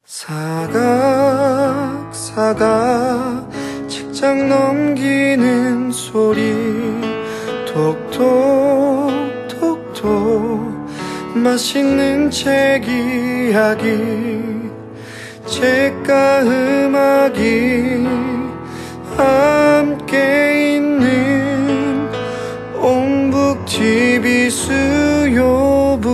사각사각 책장 넘기는 소리 톡톡톡톡 맛있는 책 이야기 책과 음악이 함께 있는 옹북TV 수요북콘.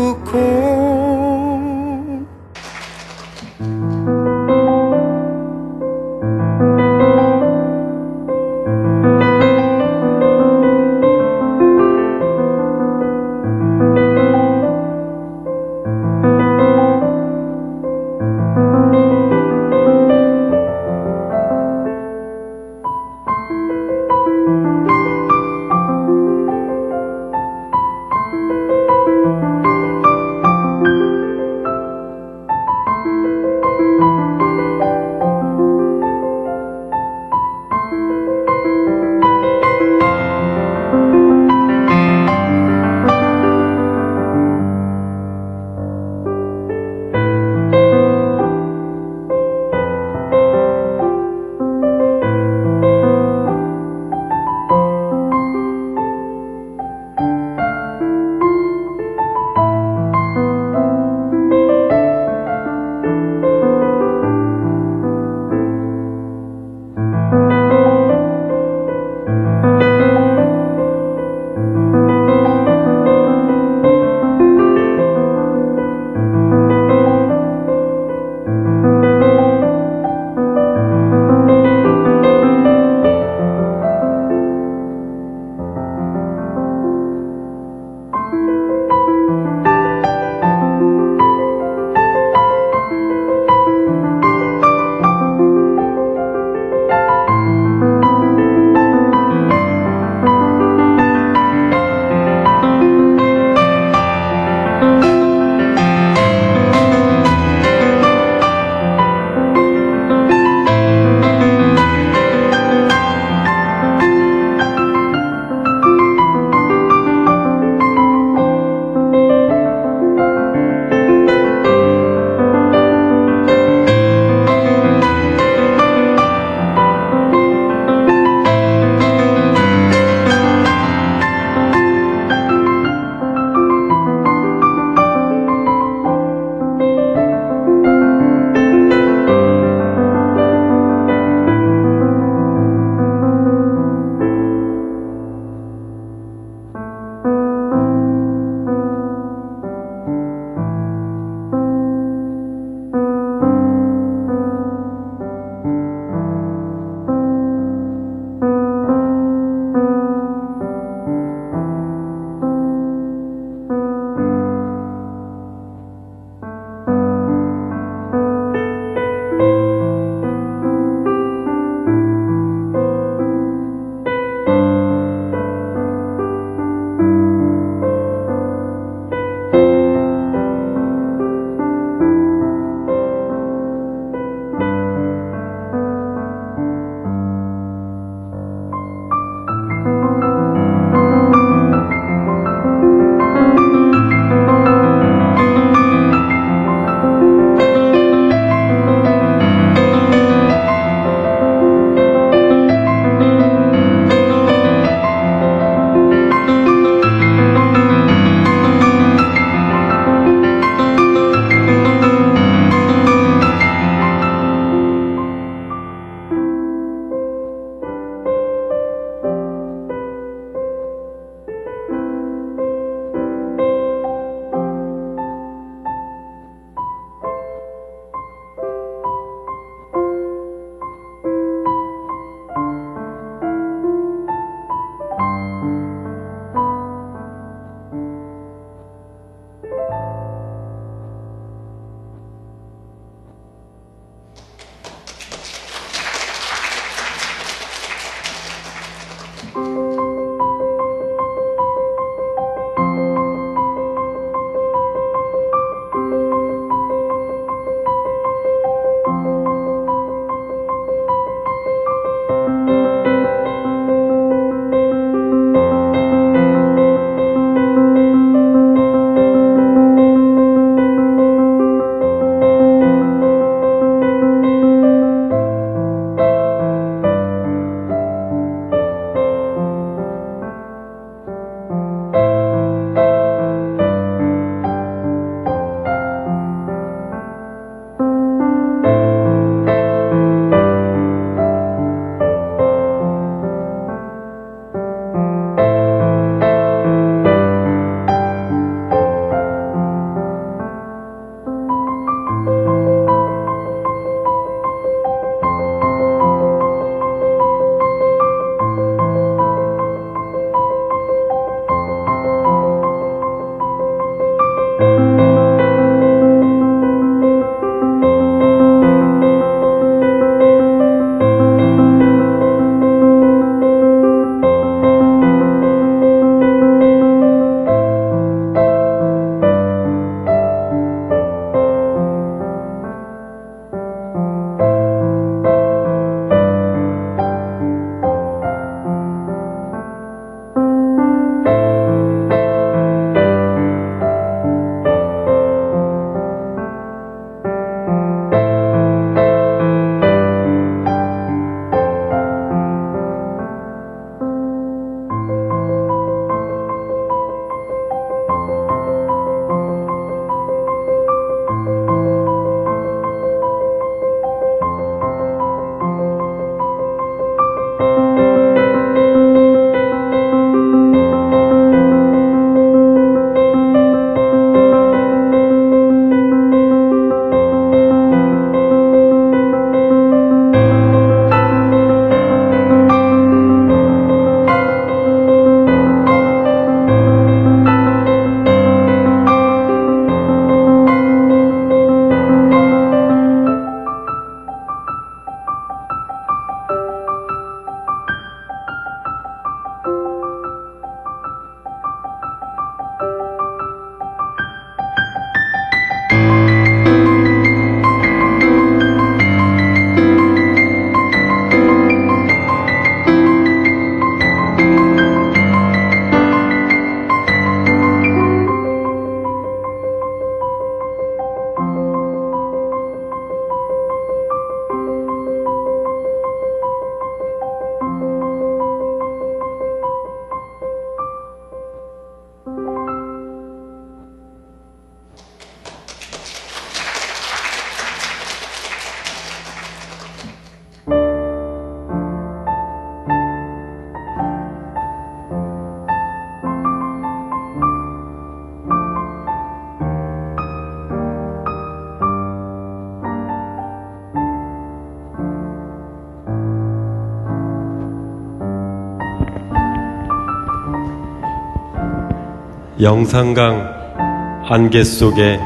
영산강 안개 속에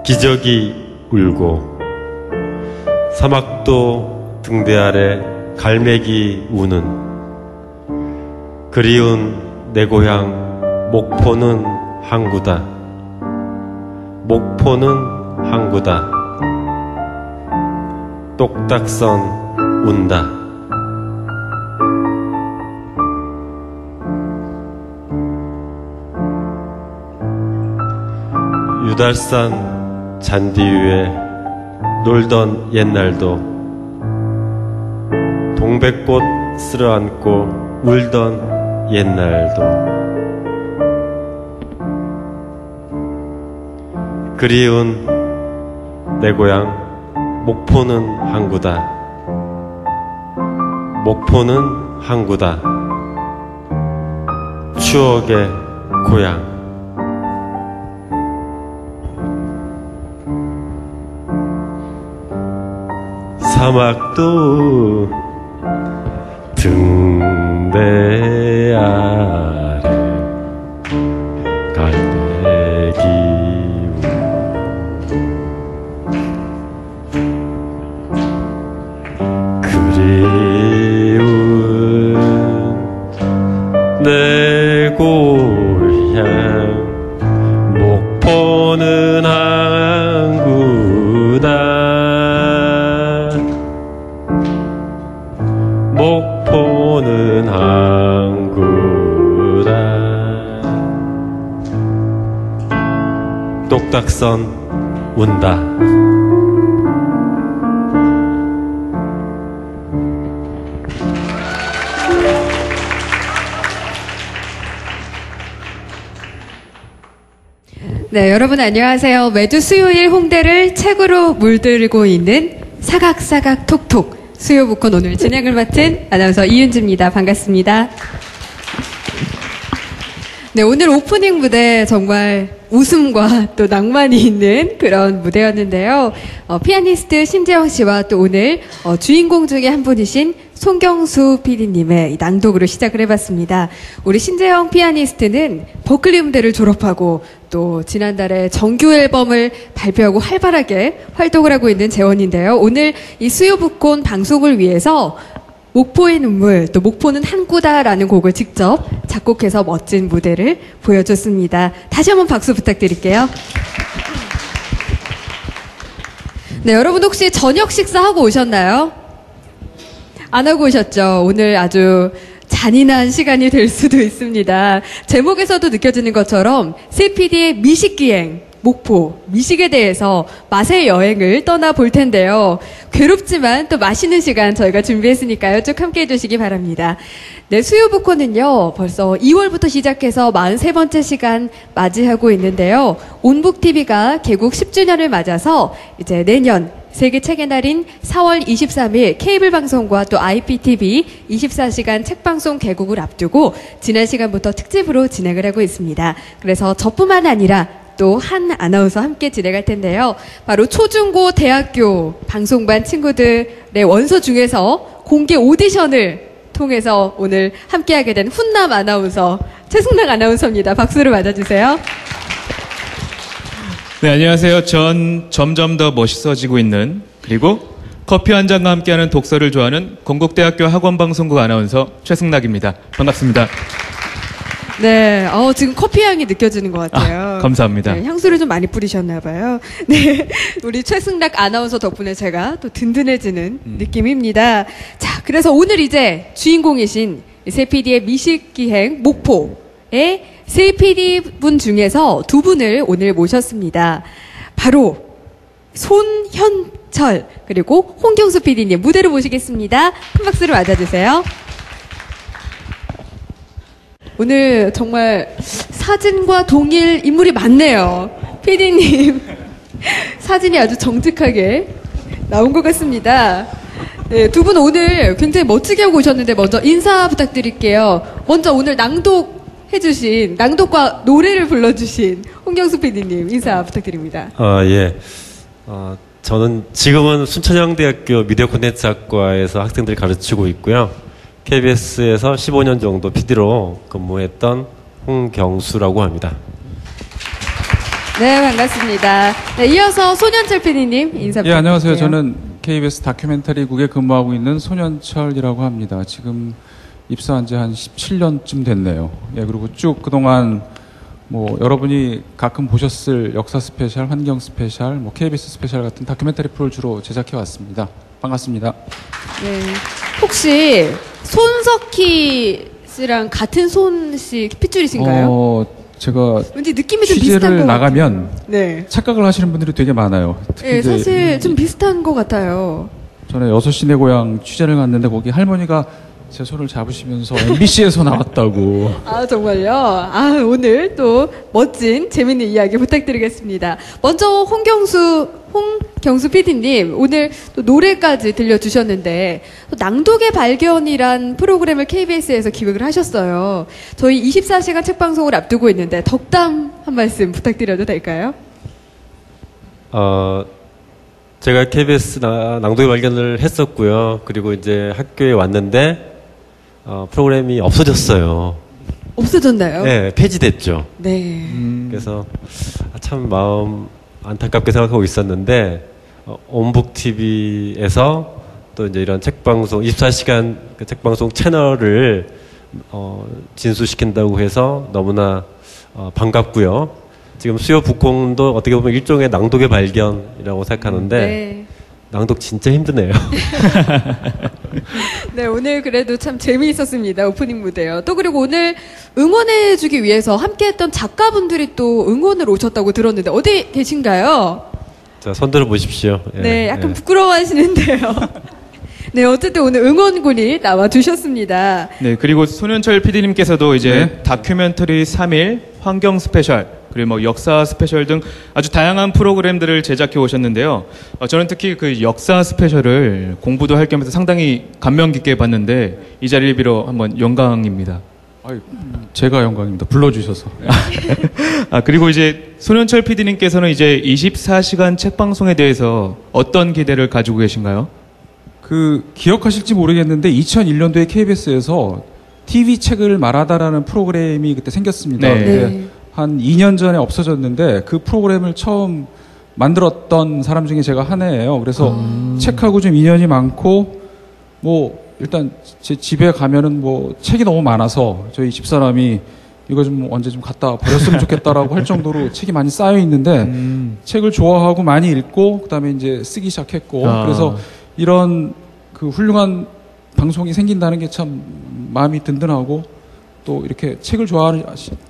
기적이 울고 사막도 등대 아래 갈매기 우는 그리운 내 고향 목포는 항구다. 목포는 항구다. 똑딱선 운다. 유달산 잔디 위에 놀던 옛날도 동백꽃 쓸어안고 울던 옛날도 그리운 내 고향 목포는 항구다. 목포는 항구다. 추억의 고향. 사막도 등대 아래 갈매기 그리운 내 고향 목포는 항구다. 목포는 항구다. 똑딱선 운다. 네, 여러분 안녕하세요. 매주 수요일 홍대를 책으로 물들고 있는 사각사각 톡톡 수요부콘 오늘 진행을 맡은 아나운서 이윤지입니다. 반갑습니다. 네, 오늘 오프닝 무대 정말 웃음과 또 낭만이 있는 그런 무대였는데요. 피아니스트 신재영 씨와 또 오늘 주인공 중에 한 분이신 송경수 PD님의 낭독으로 시작을 해봤습니다. 우리 신재영 피아니스트는 버클리 음대를 졸업하고 또 지난달에 정규 앨범을 발표하고 활발하게 활동을 하고 있는 재원인데요. 오늘 이 수요부콘 방송을 위해서 목포의 눈물, 또 목포는 항구다라는 곡을 직접 작곡해서 멋진 무대를 보여줬습니다. 다시 한번 박수 부탁드릴게요. 네, 여러분 혹시 저녁 식사하고 오셨나요? 안 하고 오셨죠? 오늘 아주 잔인한 시간이 될 수도 있습니다. 제목에서도 느껴지는 것처럼 세피디의 미식기행, 목포, 미식에 대해서 맛의 여행을 떠나볼 텐데요. 괴롭지만 또 맛있는 시간 저희가 준비했으니까요. 쭉 함께 해주시기 바랍니다. 네, 수요부코는요, 벌써 2월부터 시작해서 43번째 시간 맞이하고 있는데요. 온북TV가 개국 10주년을 맞아서 이제 내년 세계 책의 날인 4월 23일 케이블 방송과 또 IPTV 24시간 책방송 개국을 앞두고 지난 시간부터 특집으로 진행을 하고 있습니다. 그래서 저뿐만 아니라 또 한 아나운서 함께 진행할 텐데요. 바로 초중고 대학교 방송반 친구들의 원서 중에서 공개 오디션을 통해서 오늘 함께하게 된 훈남 아나운서 최승락 아나운서입니다. 박수로 맞아주세요. 네, 안녕하세요. 전 점점 더 멋있어지고 있는, 그리고 커피 한 잔과 함께하는 독서를 좋아하는 건국대학교 학원방송국 아나운서 최승락입니다. 반갑습니다. 네, 지금 커피 향이 느껴지는 것 같아요. 감사합니다. 네, 향수를 좀 많이 뿌리셨나 봐요. 네, 우리 최승락 아나운서 덕분에 제가 또 든든해지는 느낌입니다. 자, 그래서 오늘 이제 주인공이신 세피디의 미식기행 목포의 세피디 분 중에서 두 분을 오늘 모셨습니다. 바로 손현철 그리고 홍경수 PD님 무대로 모시겠습니다. 큰 박수로 맞아주세요. 오늘 정말 사진과 동일 인물이 많네요. PD님 사진이 아주 정직하게 나온 것 같습니다. 네, 두 분 오늘 굉장히 멋지게 하고 오셨는데 먼저 인사 부탁드릴게요. 먼저 오늘 낭독과 노래를 불러주신 홍경수 PD님 인사 부탁드립니다. 예. 저는 지금은 순천향대학교 미디어 콘텐츠학과에서 학생들을 가르치고 있고요. KBS에서 15년 정도 PD로 근무했던 홍경수라고 합니다. 네, 반갑습니다. 네, 이어서 손현철 PD님 인사 부탁드릴게요. 예, 안녕하세요. 저는 KBS 다큐멘터리국에 근무하고 있는 손현철이라고 합니다. 지금 입사한 지 한 17년쯤 됐네요. 예, 그리고 쭉 그동안 뭐 여러분이 가끔 보셨을 역사 스페셜, 환경 스페셜, 뭐 KBS 스페셜 같은 다큐멘터리 프로를 주로 제작해 왔습니다. 반갑습니다. 네. 혹시 손석희 씨랑 같은 손 씨 핏줄이신가요? 제가 왠지 느낌이 좀 비슷한 것 취재를 같아요. 나가면 네. 착각을 하시는 분들이 되게 많아요. 특히 네, 이제 사실 좀 비슷한 것 같아요. 전에 6시내 고향 취재를 갔는데 거기 할머니가 제 손을 잡으시면서 MBC에서 나왔다고. 아, 정말요? 아, 오늘 또 멋진 재밌는 이야기 부탁드리겠습니다. 먼저 홍경수 PD님, 오늘 또 노래까지 들려주셨는데, 또 낭독의 발견이란 프로그램을 KBS에서 기획을 하셨어요. 저희 24시간 책방송을 앞두고 있는데, 덕담 한 말씀 부탁드려도 될까요? 제가 KBS 낭독의 발견을 했었고요. 그리고 이제 학교에 왔는데, 프로그램이 없어졌어요. 없어졌나요? 네, 폐지됐죠. 네. 그래서 참 마음 안타깝게 생각하고 있었는데, 온북TV에서 또 이제 이런 책방송, 24시간 그 책방송 채널을, 진수시킨다고 해서 너무나, 반갑고요. 지금 수요 북콩도 어떻게 보면 일종의 낭독의 발견이라고 생각하는데, 네. 낭독 진짜 힘드네요. 네, 오늘 그래도 참 재미있었습니다. 오프닝 무대요. 또 그리고 오늘 응원해주기 위해서 함께했던 작가분들이 또 응원을 오셨다고 들었는데 어디 계신가요? 자, 손 들어 보십시오. 예, 네, 약간 예. 부끄러워하시는데요. 네, 어쨌든 오늘 응원군이 나와주셨습니다. 네, 그리고 손현철 PD님께서도 이제 네. 다큐멘터리 3일, 환경 스페셜, 그리고 뭐 역사 스페셜 등 아주 다양한 프로그램들을 제작해 오셨는데요. 저는 특히 그 역사 스페셜을 공부도 할 겸해서 상당히 감명 깊게 봤는데 이 자리를 빌어 한번 영광입니다. 제가 영광입니다. 불러주셔서. 그리고 이제 손현철 PD님께서는 이제 24시간 책방송에 대해서 어떤 기대를 가지고 계신가요? 기억하실지 모르겠는데 2001년도에 KBS에서 TV 책을 말하다라는 프로그램이 그때 생겼습니다. 네. 근데 네. 한 2년 전에 없어졌는데 그 프로그램을 처음 만들었던 사람 중에 제가 하나예요. 그래서 책하고 좀 인연이 많고 뭐 일단 제 집에 가면은 뭐 책이 너무 많아서 저희 집사람이 이거 좀 언제 좀 갖다 버렸으면 좋겠다라고 할 정도로 책이 많이 쌓여 있는데 책을 좋아하고 많이 읽고 그다음에 이제 쓰기 시작했고 그래서 이런 그 훌륭한 방송이 생긴다는 게 참 마음이 든든하고 또 이렇게 책을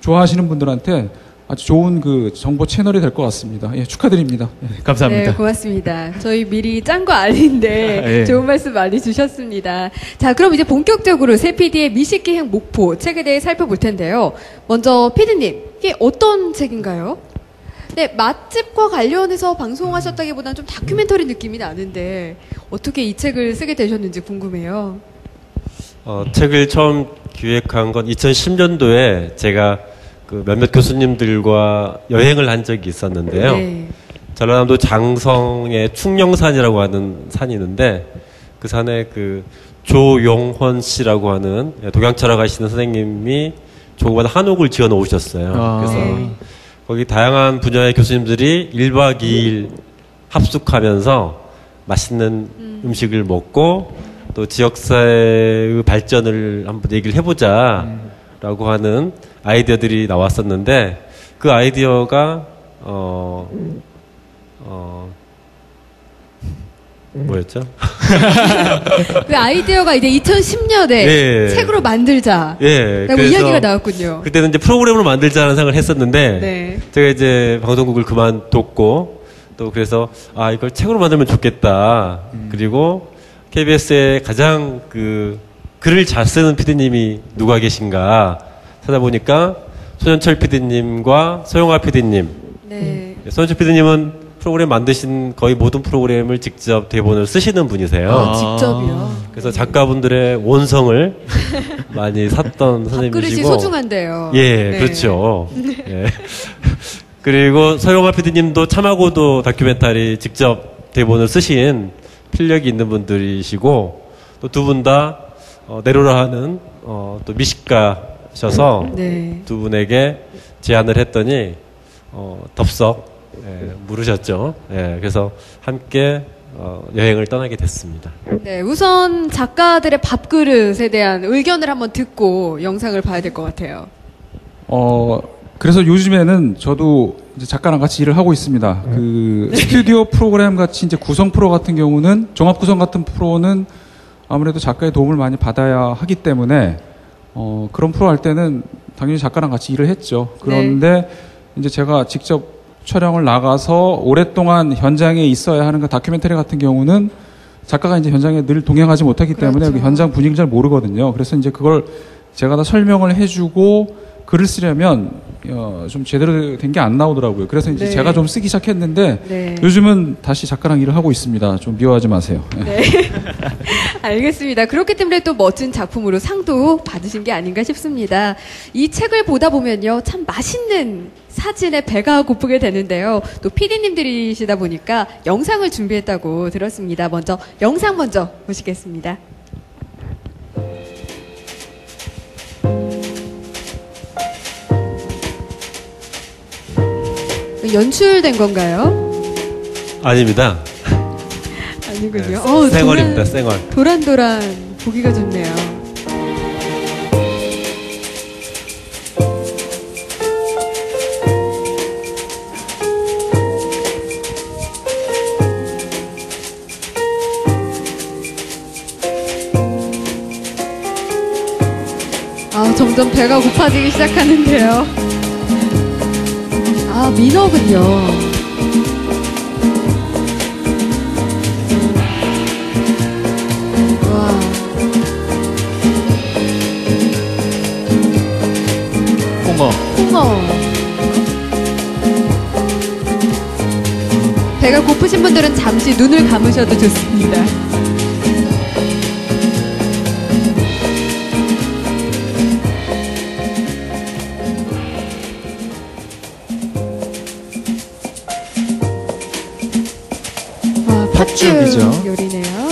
좋아하시는 분들한테 아주 좋은 그 정보 채널이 될 것 같습니다. 예, 축하드립니다. 예. 감사합니다. 네, 고맙습니다. 저희 미리 짠 거 아닌데 예. 좋은 말씀 많이 주셨습니다. 자, 그럼 이제 본격적으로 새 PD의 미식기행 목포 책에 대해 살펴볼 텐데요. 먼저 PD님, 이게 어떤 책인가요? 네, 맛집과 관련해서 방송하셨다기보다는 좀 다큐멘터리 느낌이 나는데 어떻게 이 책을 쓰게 되셨는지 궁금해요. 책을 처음 기획한 건 2010년도에 제가 그 몇몇 교수님들과 여행을 한 적이 있었는데요. 네. 전라남도 장성의 충령산이라고 하는 산이 있는데 그 산에 그 조용헌 씨라고 하는 독양철학 하시는 선생님이 조그마한 한옥을 지어 놓으셨어요. 그래서 네. 거기 다양한 분야의 교수님들이 1박 2일 합숙하면서 맛있는 음식을 먹고 또 지역사회의 발전을 한번 얘기를 해보자라고 하는 아이디어들이 나왔었는데 그 아이디어가 뭐였죠? 그 아이디어가 이제 2010년에 예. 책으로 만들자. 예. 라고 그래서 이야기가 나왔군요. 그때는 이제 프로그램으로 만들자는 생각을 했었는데 네. 제가 이제 방송국을 그만뒀고 또 그래서 이걸 책으로 만들면 좋겠다. 그리고 KBS에 가장 그 글을 잘 쓰는 PD님이 누가 계신가 찾아보니까 손현철 PD님과 소영아 PD님. 네. 손현철 PD님은 프로그램 만드신 거의 모든 프로그램을 직접 대본을 쓰시는 분이세요. 직접이요. 그래서 작가분들의 원성을 많이 샀던 밥그릇이 선생님이시고. 소중한데요. 예, 네. 그렇죠. 예. 그리고 서영아 PD님도 참하고도 다큐멘터리 직접 대본을 쓰신 필력이 있는 분들이시고 또 두 분 다 내로라 하는 또 미식가셔서 네. 두 분에게 제안을 했더니 덥석 물으셨죠. 그래서 함께 여행을 떠나게 됐습니다. 네, 우선 작가들의 밥그릇에 대한 의견을 한번 듣고 영상을 봐야 될 것 같아요. 그래서 요즘에는 저도 이제 작가랑 같이 일을 하고 있습니다. 그 스튜디오 프로그램 같이 이제 구성 프로 같은 경우는 종합 구성 같은 프로는 아무래도 작가의 도움을 많이 받아야 하기 때문에 그런 프로 할 때는 당연히 작가랑 같이 일을 했죠. 그런데 이제 제가 직접 촬영을 나가서 오랫동안 현장에 있어야 하는 그 다큐멘터리 같은 경우는 작가가 이제 현장에 늘 동행하지 못하기 때문에 그렇죠. 그 현장 분위기를 잘 모르거든요. 그래서 이제 그걸 제가 다 설명을 해주고 글을 쓰려면 좀 제대로 된 게 안 나오더라고요. 그래서 이제 네. 제가 좀 쓰기 시작했는데 네. 요즘은 다시 작가랑 일을 하고 있습니다. 좀 미워하지 마세요. 네. 알겠습니다. 그렇기 때문에 또 멋진 작품으로 상도 받으신 게 아닌가 싶습니다. 이 책을 보다 보면요. 참 맛있는 사진에 배가 고프게 되는데요. 또 PD님들이시다 보니까 영상을 준비했다고 들었습니다. 먼저 영상 먼저 보시겠습니다. 연출된 건가요? 아닙니다. 아니군요. 생얼입니다. 생얼. 도란도란 보기가 좋네요. 점점 배가 고파지기 시작하는데요. 민어군요. 와. 홍어. 배가 고프신 분들은 잠시 눈을 감으셔도 좋습니다. 팥죽이죠. 요리네요.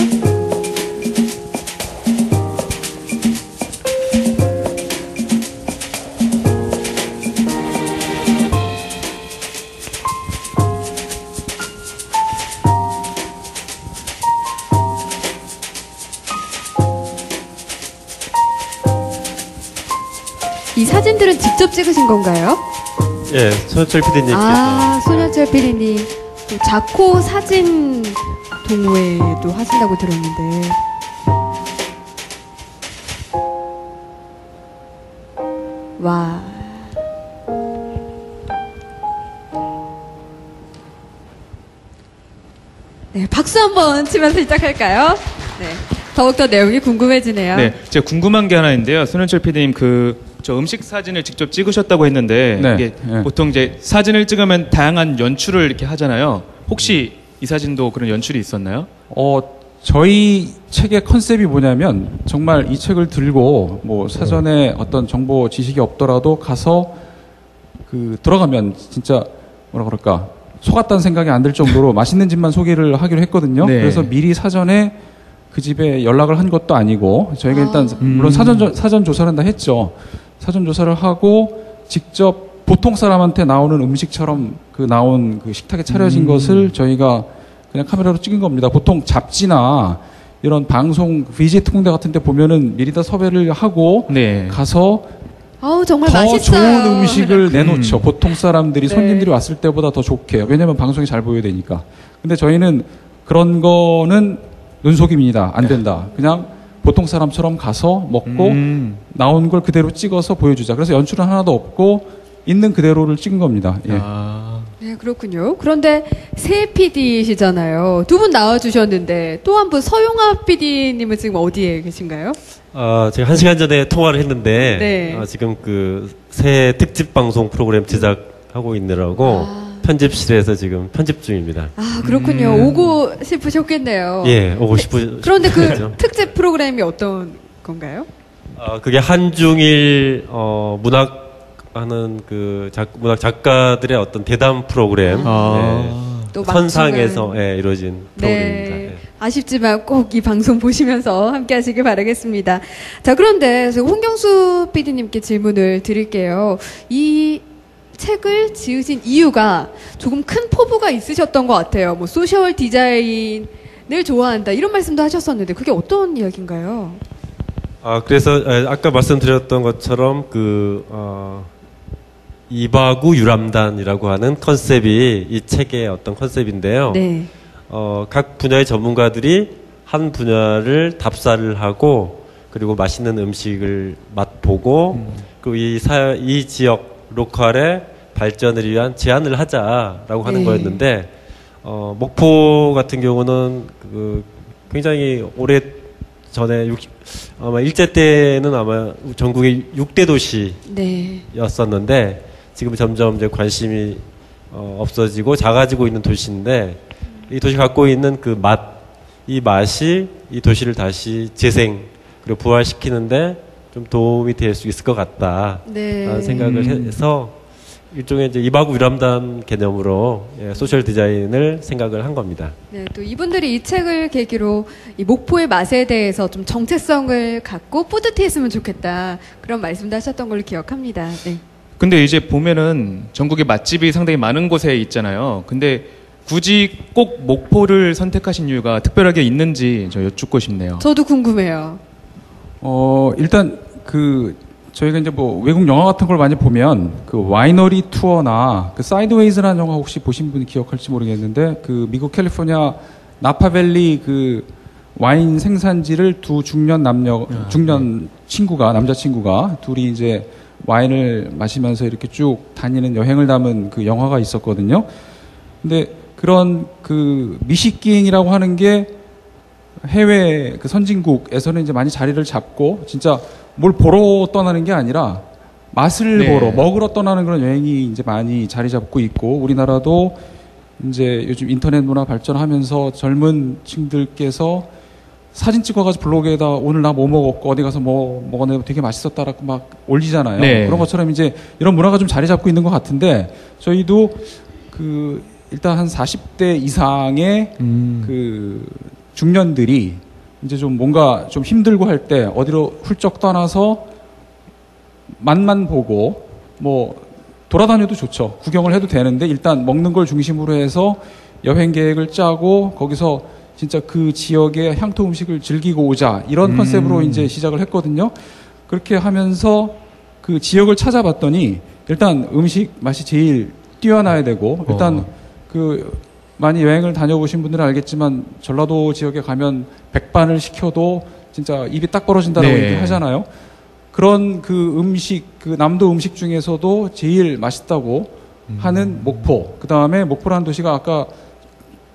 이 사진들은 직접 찍으신 건가요? 예, 손철 PD님께서. 손현철 PD님. 또 자코 사진 동호회도 하신다고 들었는데. 와. 네, 박수 한번 치면서 시작할까요? 네. 더욱더 내용이 궁금해지네요. 네, 제가 궁금한 게 하나 있는데요. 손현철 PD님 저 음식 사진을 직접 찍으셨다고 했는데 네, 이게 네. 보통 이제 사진을 찍으면 다양한 연출을 이렇게 하잖아요. 혹시 이 사진도 그런 연출이 있었나요? 저희 책의 컨셉이 뭐냐면 정말 이 책을 들고 뭐 사전에 어떤 정보 지식이 없더라도 가서 들어가면 진짜 뭐라 그럴까 속았다는 생각이 안 들 정도로 맛있는 집만 소개를 하기로 했거든요. 네. 그래서 미리 사전에 그 집에 연락을 한 것도 아니고 저희가 일단 물론 사전 조사를 다 했죠. 사전 조사를 하고 직접 보통 사람한테 나오는 음식처럼 나온 식탁에 차려진 것을 저희가 그냥 카메라로 찍은 겁니다. 보통 잡지나 이런 방송 VJ 특공대 같은 데 보면은 미리 다 섭외를 하고 네. 가서 정말 더 맛있어요. 좋은 음식을 내놓죠. 보통 사람들이 네. 손님들이 왔을 때보다 더 좋게. 왜냐면 방송이 잘 보여야 되니까. 근데 저희는 그런 거는 눈속임이다. 안 된다. 그냥 보통 사람처럼 가서 먹고 나온 걸 그대로 찍어서 보여주자. 그래서 연출은 하나도 없고 있는 그대로를 찍은 겁니다. 예. 네, 그렇군요. 그런데 새 PD시잖아요. 두 분 나와주셨는데 또 한 분 서용합 PD님은 지금 어디에 계신가요? 제가 1시간 전에 통화를 했는데 네. 지금 새 특집 방송 프로그램 제작하고 있느라고 편집실에서 지금 편집 중입니다. 그렇군요. 오고 싶으셨겠네요. 예, 오고 싶으. 그런데 그 특집 프로그램이 어떤 건가요? 그게 한중일 문학하는 문학 작가들의 어떤 대담 프로그램. 또 선상에서 이루어진 프로그램입니다. 네. 아쉽지만 꼭 이 방송 보시면서 함께 하시길 바라겠습니다. 자, 그런데 홍경수 PD님께 질문을 드릴게요. 이 책을 지으신 이유가 조금 큰 포부가 있으셨던 것 같아요. 뭐 소셜 디자인을 좋아한다 이런 말씀도 하셨었는데 그게 어떤 이야기인가요? 그래서 아까 말씀드렸던 것처럼 이바구 유람단이라고 하는 컨셉이 이 책의 어떤 컨셉인데요. 네. 각 분야의 전문가들이 한 분야를 답사를 하고 그리고 맛있는 음식을 맛보고 그리고 이 지역 로컬의 발전을 위한 제안을 하자라고 하는 네. 거였는데 목포 같은 경우는 굉장히 오래 전에 아마 일제 때는 아마 전국의 6대 도시였었는데 지금 점점 이제 관심이 없어지고 작아지고 있는 도시인데 이 도시 갖고 있는 그 이 맛이 이 도시를 다시 재생 그리고 부활시키는데 좀 도움이 될 수 있을 것 같다라는 네. 생각을 해서 일종의 이제 이바구 유람단 개념으로 소셜 디자인을 생각을 한 겁니다. 네, 또 이분들이 이 책을 계기로 이 목포의 맛에 대해서 좀 정체성을 갖고 뿌듯해했으면 좋겠다 그런 말씀도 하셨던 걸로 기억합니다. 네. 근데 이제 보면은 전국에 맛집이 상당히 많은 곳에 있잖아요. 근데 굳이 꼭 목포를 선택하신 이유가 특별하게 있는지 저 여쭙고 싶네요. 저도 궁금해요. 일단 저희가 이제 뭐 외국 영화 같은 걸 많이 보면 그 와이너리 투어나 그 사이드웨이즈라는 영화 혹시 보신 분 기억할지 모르겠는데 그 미국 캘리포니아 나파밸리 그 와인 생산지를 두 중년 남자친구가 둘이 이제 와인을 마시면서 이렇게 쭉 다니는 여행을 담은 그 영화가 있었거든요. 근데 그런 그 미식기행이라고 하는 게 해외 그 선진국에서는 이제 많이 자리를 잡고 진짜 뭘 보러 떠나는 게 아니라 맛을 네. 보러 먹으러 떠나는 그런 여행이 이제 많이 자리 잡고 있고 우리나라도 이제 요즘 인터넷 문화 발전하면서 젊은 층들께서 사진 찍어가지고 블로그에다 오늘 나 뭐 먹었고 어디 가서 뭐 먹었는데 되게 맛있었다라고 막 올리잖아요. 네. 그런 것처럼 이제 이런 문화가 좀 자리 잡고 있는 것 같은데 저희도 일단 한 40대 이상의 그 중년들이 이제 좀 뭔가 좀 힘들고 할 때 어디로 훌쩍 떠나서 맛만 보고 뭐 돌아다녀도 좋죠. 구경을 해도 되는데 일단 먹는 걸 중심으로 해서 여행 계획을 짜고 거기서 진짜 그 지역의 향토 음식을 즐기고 오자 이런 컨셉으로 이제 시작을 했거든요. 그렇게 하면서 그 지역을 찾아봤더니 일단 음식 맛이 제일 뛰어나야 되고 일단 많이 여행을 다녀보신 분들은 알겠지만 전라도 지역에 가면 백반을 시켜도 진짜 입이 딱 벌어진다고 네. 얘기하잖아요. 그런 그 음식, 그 남도 음식 중에서도 제일 맛있다고 하는 목포. 그 다음에 목포라는 도시가 아까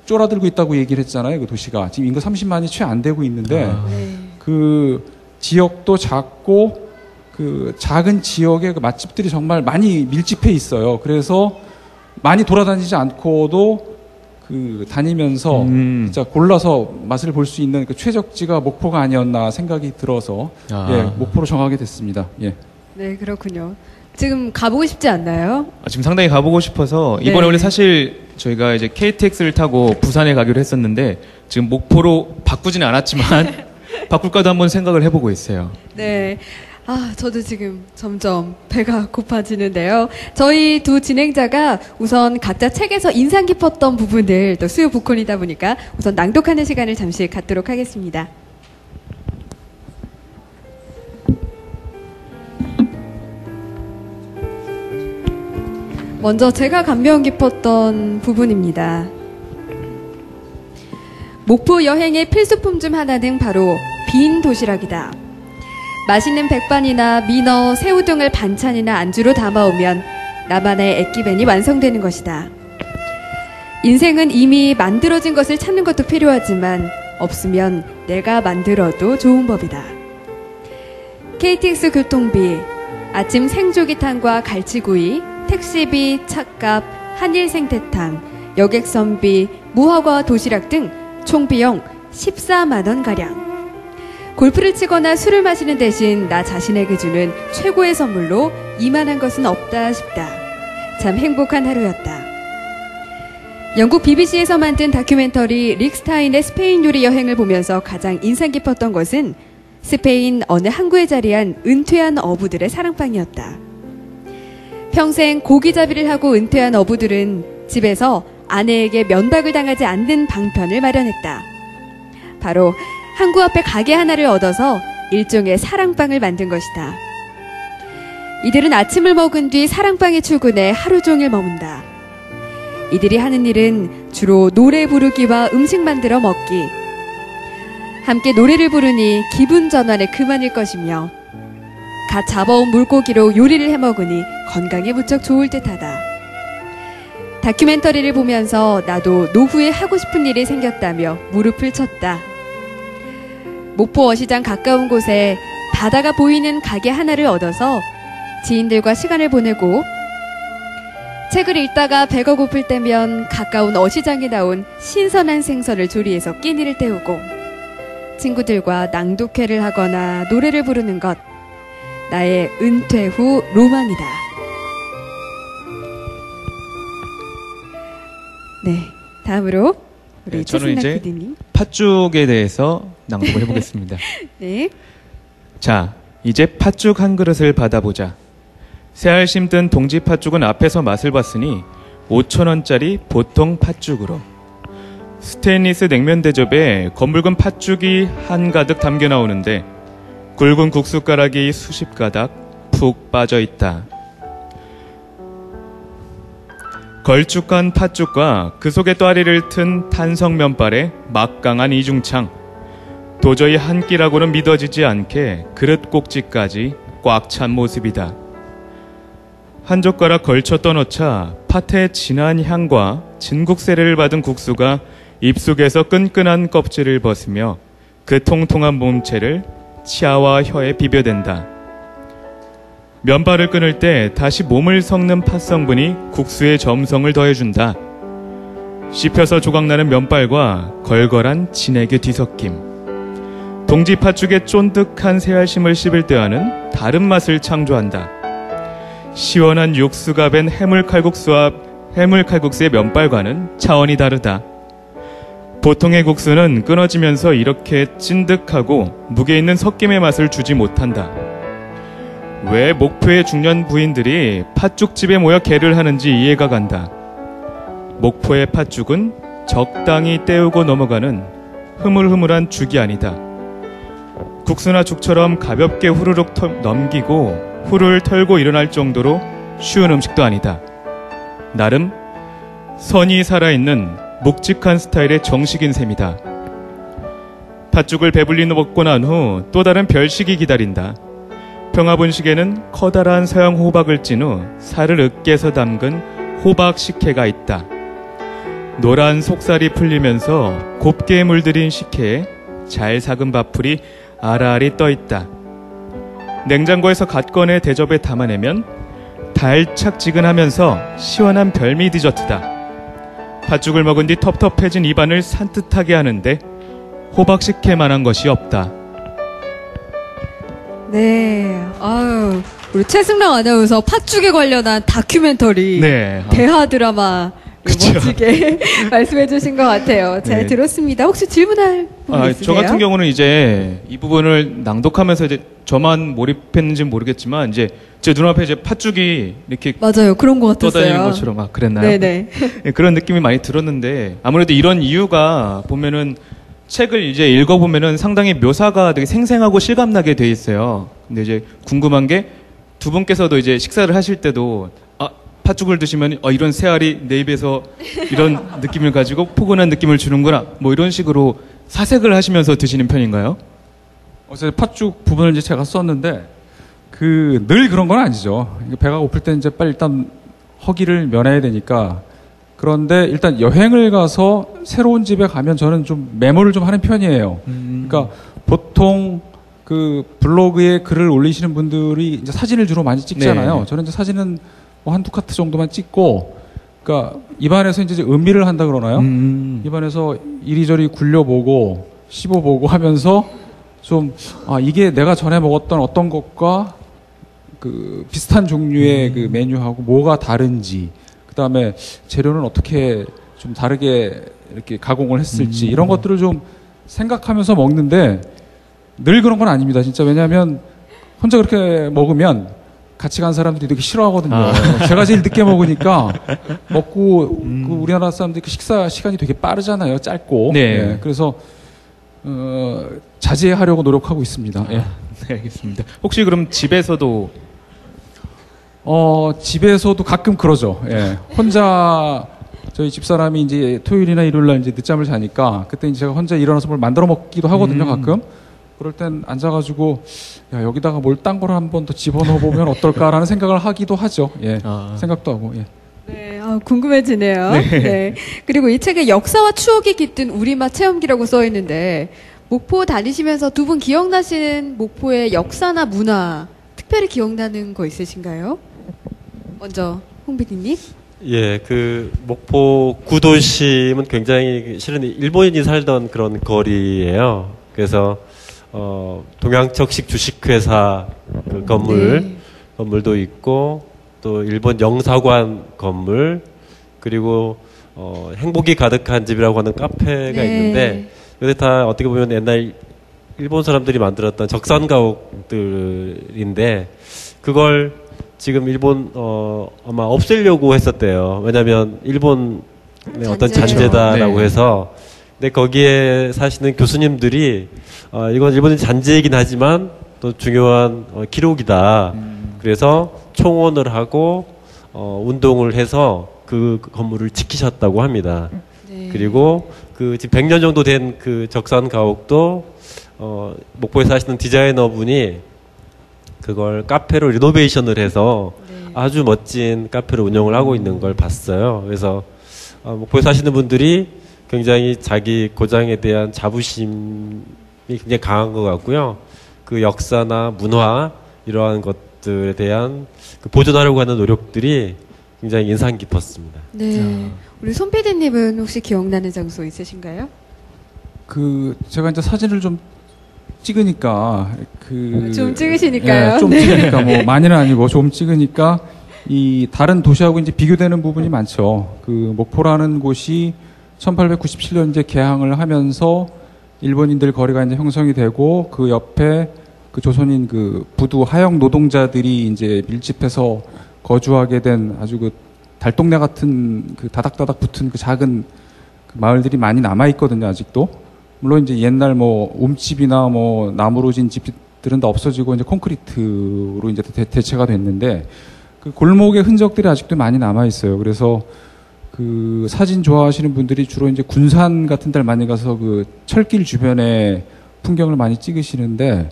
쫄아들고 있다고 얘기를 했잖아요. 그 도시가 지금 인구 30만이 채 안 되고 있는데 그 지역도 작고 그 작은 지역의 그 맛집들이 정말 많이 밀집해 있어요. 그래서 많이 돌아다니지 않고도 그 다니면서 진짜 골라서 맛을 볼 수 있는 그 최적지가 목포가 아니었나 생각이 들어서 목포로 정하게 됐습니다. 예. 네, 그렇군요. 지금 가보고 싶지 않나요? 지금 상당히 가보고 싶어서 이번에 네. 원래 사실 저희가 이제 KTX를 타고 부산에 가기로 했었는데 지금 목포로 바꾸지는 않았지만 바꿀까도 한번 생각을 해보고 있어요. 네. 저도 지금 점점 배가 고파지는데요. 저희 두 진행자가 우선 각자 책에서 인상 깊었던 부분을 또 수요 보컬이다 보니까 우선 낭독하는 시간을 잠시 갖도록 하겠습니다. 먼저 제가 감명 깊었던 부분입니다. 목포 여행의 필수품 중 하나는 바로 빈 도시락이다. 맛있는 백반이나 민어, 새우 등을 반찬이나 안주로 담아오면 나만의 액기벤이 완성되는 것이다. 인생은 이미 만들어진 것을 찾는 것도 필요하지만 없으면 내가 만들어도 좋은 법이다. KTX 교통비, 아침 생조기탕과 갈치구이, 택시비, 차값, 한일 생태탕, 여객선비, 무허가 도시락 등 총 비용 14만 원가량. 골프를 치거나 술을 마시는 대신 나 자신에게 주는 최고의 선물로 이만한 것은 없다 싶다. 참 행복한 하루였다. 영국 BBC에서 만든 다큐멘터리 릭 스타인의 스페인 요리 여행을 보면서 가장 인상 깊었던 것은 스페인 어느 항구에 자리한 은퇴한 어부들의 사랑방이었다. 평생 고기잡이를 하고 은퇴한 어부들은 집에서 아내에게 면박을 당하지 않는 방편을 마련했다. 바로 항구 앞에 가게 하나를 얻어서 일종의 사랑방을 만든 것이다. 이들은 아침을 먹은 뒤 사랑방에 출근해 하루 종일 머문다. 이들이 하는 일은 주로 노래 부르기와 음식 만들어 먹기. 함께 노래를 부르니 기분 전환에 그만일 것이며 갓 잡아온 물고기로 요리를 해먹으니 건강에 무척 좋을 듯하다. 다큐멘터리를 보면서 나도 노후에 하고 싶은 일이 생겼다며 무릎을 쳤다. 목포 어시장 가까운 곳에 바다가 보이는 가게 하나를 얻어서 지인들과 시간을 보내고 책을 읽다가 배가 고플 때면 가까운 어시장에 나온 신선한 생선을 조리해서 끼니를 때우고 친구들과 낭독회를 하거나 노래를 부르는 것, 나의 은퇴 후 로망이다. 네, 다음으로 우리 네, 저는 최승락 이제 PD님. 팥죽에 대해서 낭독을 해보겠습니다. 네, 자, 이제 팥죽 한 그릇을 받아보자. 새알 심든 동지 팥죽은 앞에서 맛을 봤으니 5,000원짜리 보통 팥죽으로. 스테인리스 냉면 대접에 검붉은 팥죽이 한가득 담겨 나오는데 굵은 국숫가락이 수십 가닥 푹 빠져 있다. 걸쭉한 팥죽과 그 속에 또아리를 튼 탄성 면발에 막강한 이중창. 도저히 한 끼라고는 믿어지지 않게 그릇 꼭지까지 꽉 찬 모습이다. 한 젓가락 걸쳐 떠넣자 팥의 진한 향과 진국 세례를 받은 국수가 입속에서 끈끈한 껍질을 벗으며 그 통통한 몸체를 치아와 혀에 비벼댄다. 면발을 끊을 때 다시 몸을 섞는 팥성분이 국수의 점성을 더해준다. 씹혀서 조각나는 면발과 걸걸한 진액의 뒤섞임. 동지 팥죽의 쫀득한 새알심을 씹을 때와는 다른 맛을 창조한다. 시원한 육수가 밴 해물칼국수의 면발과는 차원이 다르다. 보통의 국수는 끊어지면서 이렇게 찐득하고 무게 있는 섞임의 맛을 주지 못한다. 왜 목포의 중년 부인들이 팥죽집에 모여 개를 하는지 이해가 간다. 목포의 팥죽은 적당히 때우고 넘어가는 흐물흐물한 죽이 아니다. 국수나 죽처럼 가볍게 후루룩 넘기고 후를 털고 일어날 정도로 쉬운 음식도 아니다. 나름 선이 살아있는 묵직한 스타일의 정식인 셈이다. 팥죽을 배불리 먹고 난 후 또 다른 별식이 기다린다. 평화분식에는 커다란 서양 호박을 찐 후 살을 으깨서 담근 호박 식혜가 있다. 노란 속살이 풀리면서 곱게 물들인 식혜에 잘 삭은 밥풀이 아라리 떠 있다. 냉장고에서 갓 꺼내 대접에 담아내면 달착지근하면서 시원한 별미 디저트다. 팥죽을 먹은 뒤 텁텁해진 입안을 산뜻하게 하는데 호박 식혜만한 것이 없다. 네, 아유, 우리 최승락 아나운서 팥죽에 관련한 다큐멘터리, 네. 대하 드라마 그쵸. 멋지게 말씀해 주신 것 같아요. 잘 네. 들었습니다. 혹시 질문할 부분 있으세요? 저 같은 경우는 이제 이 부분을 낭독하면서 이제 저만 몰입했는지는 모르겠지만 이제 제 눈앞에 이제 팥죽이 이렇게 맞아요. 그런 것 같았어요. 떠다니는 것처럼 그랬나요? 네네. 네, 그런 느낌이 많이 들었는데 아무래도 이런 이유가 보면은 책을 이제 읽어보면은 상당히 묘사가 되게 생생하고 실감나게 돼 있어요. 근데 이제 궁금한 게 두 분께서도 이제 식사를 하실 때도 팥죽을 드시면 이런 새알이 내 입에서 이런 느낌을 가지고 포근한 느낌을 주는구나 뭐 이런 식으로 사색을 하시면서 드시는 편인가요? 어제 팥죽 부분을 이제 제가 썼는데 늘 그런 건 아니죠. 배가 고플 때 이제 빨리 일단 허기를 면해야 되니까. 그런데 일단 여행을 가서 새로운 집에 가면 저는 좀 메모를 좀 하는 편이에요. 그러니까 보통 그 블로그에 글을 올리시는 분들이 이제 사진을 주로 많이 찍잖아요. 네. 저는 이제 사진은 뭐 한두 카트 정도만 찍고, 그러니까 입안에서 이제 음미를 한다 그러나요? 입안에서 이리저리 굴려보고 씹어보고 하면서 좀 이게 내가 전에 먹었던 어떤 것과 그 비슷한 종류의 그 메뉴하고 뭐가 다른지, 그 다음에 재료는 어떻게 좀 다르게 이렇게 가공을 했을지 이런 것들을 좀 생각하면서 먹는데 늘 그런 건 아닙니다. 진짜 왜냐하면 혼자 그렇게 먹으면 같이 간 사람들이 되게 싫어하거든요. 제가 제일 늦게 먹으니까 먹고 그 우리나라 사람들이 그 식사 시간이 되게 빠르잖아요. 짧고. 네. 예, 그래서 자제하려고 노력하고 있습니다. 예. 네, 알겠습니다. 혹시 그럼 집에서도 집에서도 가끔 그러죠. 예. 혼자 저희 집사람이 이제 토요일이나 일요일 날 이제 늦잠을 자니까 그때 이제 제가 혼자 일어나서 뭘 만들어 먹기도 하거든요. 가끔. 그럴 땐 앉아가지고 야 여기다가 뭘 딴 걸 한 번 더 집어넣어 보면 어떨까라는 생각을 하기도 하죠. 예. 생각도 하고. 예. 네, 궁금해지네요. 네. 그리고 이 책에 역사와 추억이 깃든 우리맛 체험기라고 써 있는데 목포 다니시면서 두 분 기억나시는 목포의 역사나 문화 특별히 기억나는 거 있으신가요? 먼저 홍 PD님. 예, 그 목포 구도심은 굉장히 실은 일본인이 살던 그런 거리예요. 그래서 동양척식 주식회사 그 건물도 있고 또 일본 영사관 건물 그리고 행복이 가득한 집이라고 하는 카페가 있는데 여기 다 어떻게 보면 옛날 일본 사람들이 만들었던 적산가옥들인데 그걸 지금 일본 아마 없애려고 했었대요. 왜냐하면 일본의 어떤 잔재다라고 네. 해서 근데 거기에 사시는 교수님들이 이건 일본의 잔재이긴 하지만 또 중요한 기록이다. 그래서 총원을 하고 운동을 해서 그 건물을 지키셨다고 합니다. 네. 그리고 그 지금 100년 정도 된 그 적산 가옥도 목포에 사시는 디자이너분이 그걸 카페로 리노베이션을 해서 아주 멋진 카페로 운영을 하고 있는 걸 봤어요. 그래서 목포에 사시는 분들이 굉장히 자기 고장에 대한 자부심이 굉장히 강한 것 같고요. 그 역사나 문화 이러한 것들에 대한 그 보존하려고 하는 노력들이 굉장히 인상 깊었습니다. 네. 우리 손 PD님은 혹시 기억나는 장소 있으신가요? 제가 이제 사진을 좀 찍으니까 좀 찍으시니까요. 예, 좀 네. 찍으니까 뭐 많이는 아니고 좀 찍으니까 이 다른 도시하고 이제 비교되는 부분이 많죠. 그 목포라는 곳이 1897년 이제 개항을 하면서 일본인들 거리가 이제 형성이 되고 그 옆에 그 조선인 그 부두 하역 노동자들이 이제 밀집해서 거주하게 된 아주 그 달동네 같은 그 다닥다닥 붙은 그 작은 그 마을들이 많이 남아 있거든요, 아직도. 물론 이제 옛날 뭐 옴집이나 뭐 나무로 진 집들은 다 없어지고 이제 콘크리트로 이제 대체가 됐는데 그 골목의 흔적들이 아직도 많이 남아 있어요. 그래서 그 사진 좋아하시는 분들이 주로 이제 군산 같은 데를 많이 가서 그 철길 주변의 풍경을 많이 찍으시는데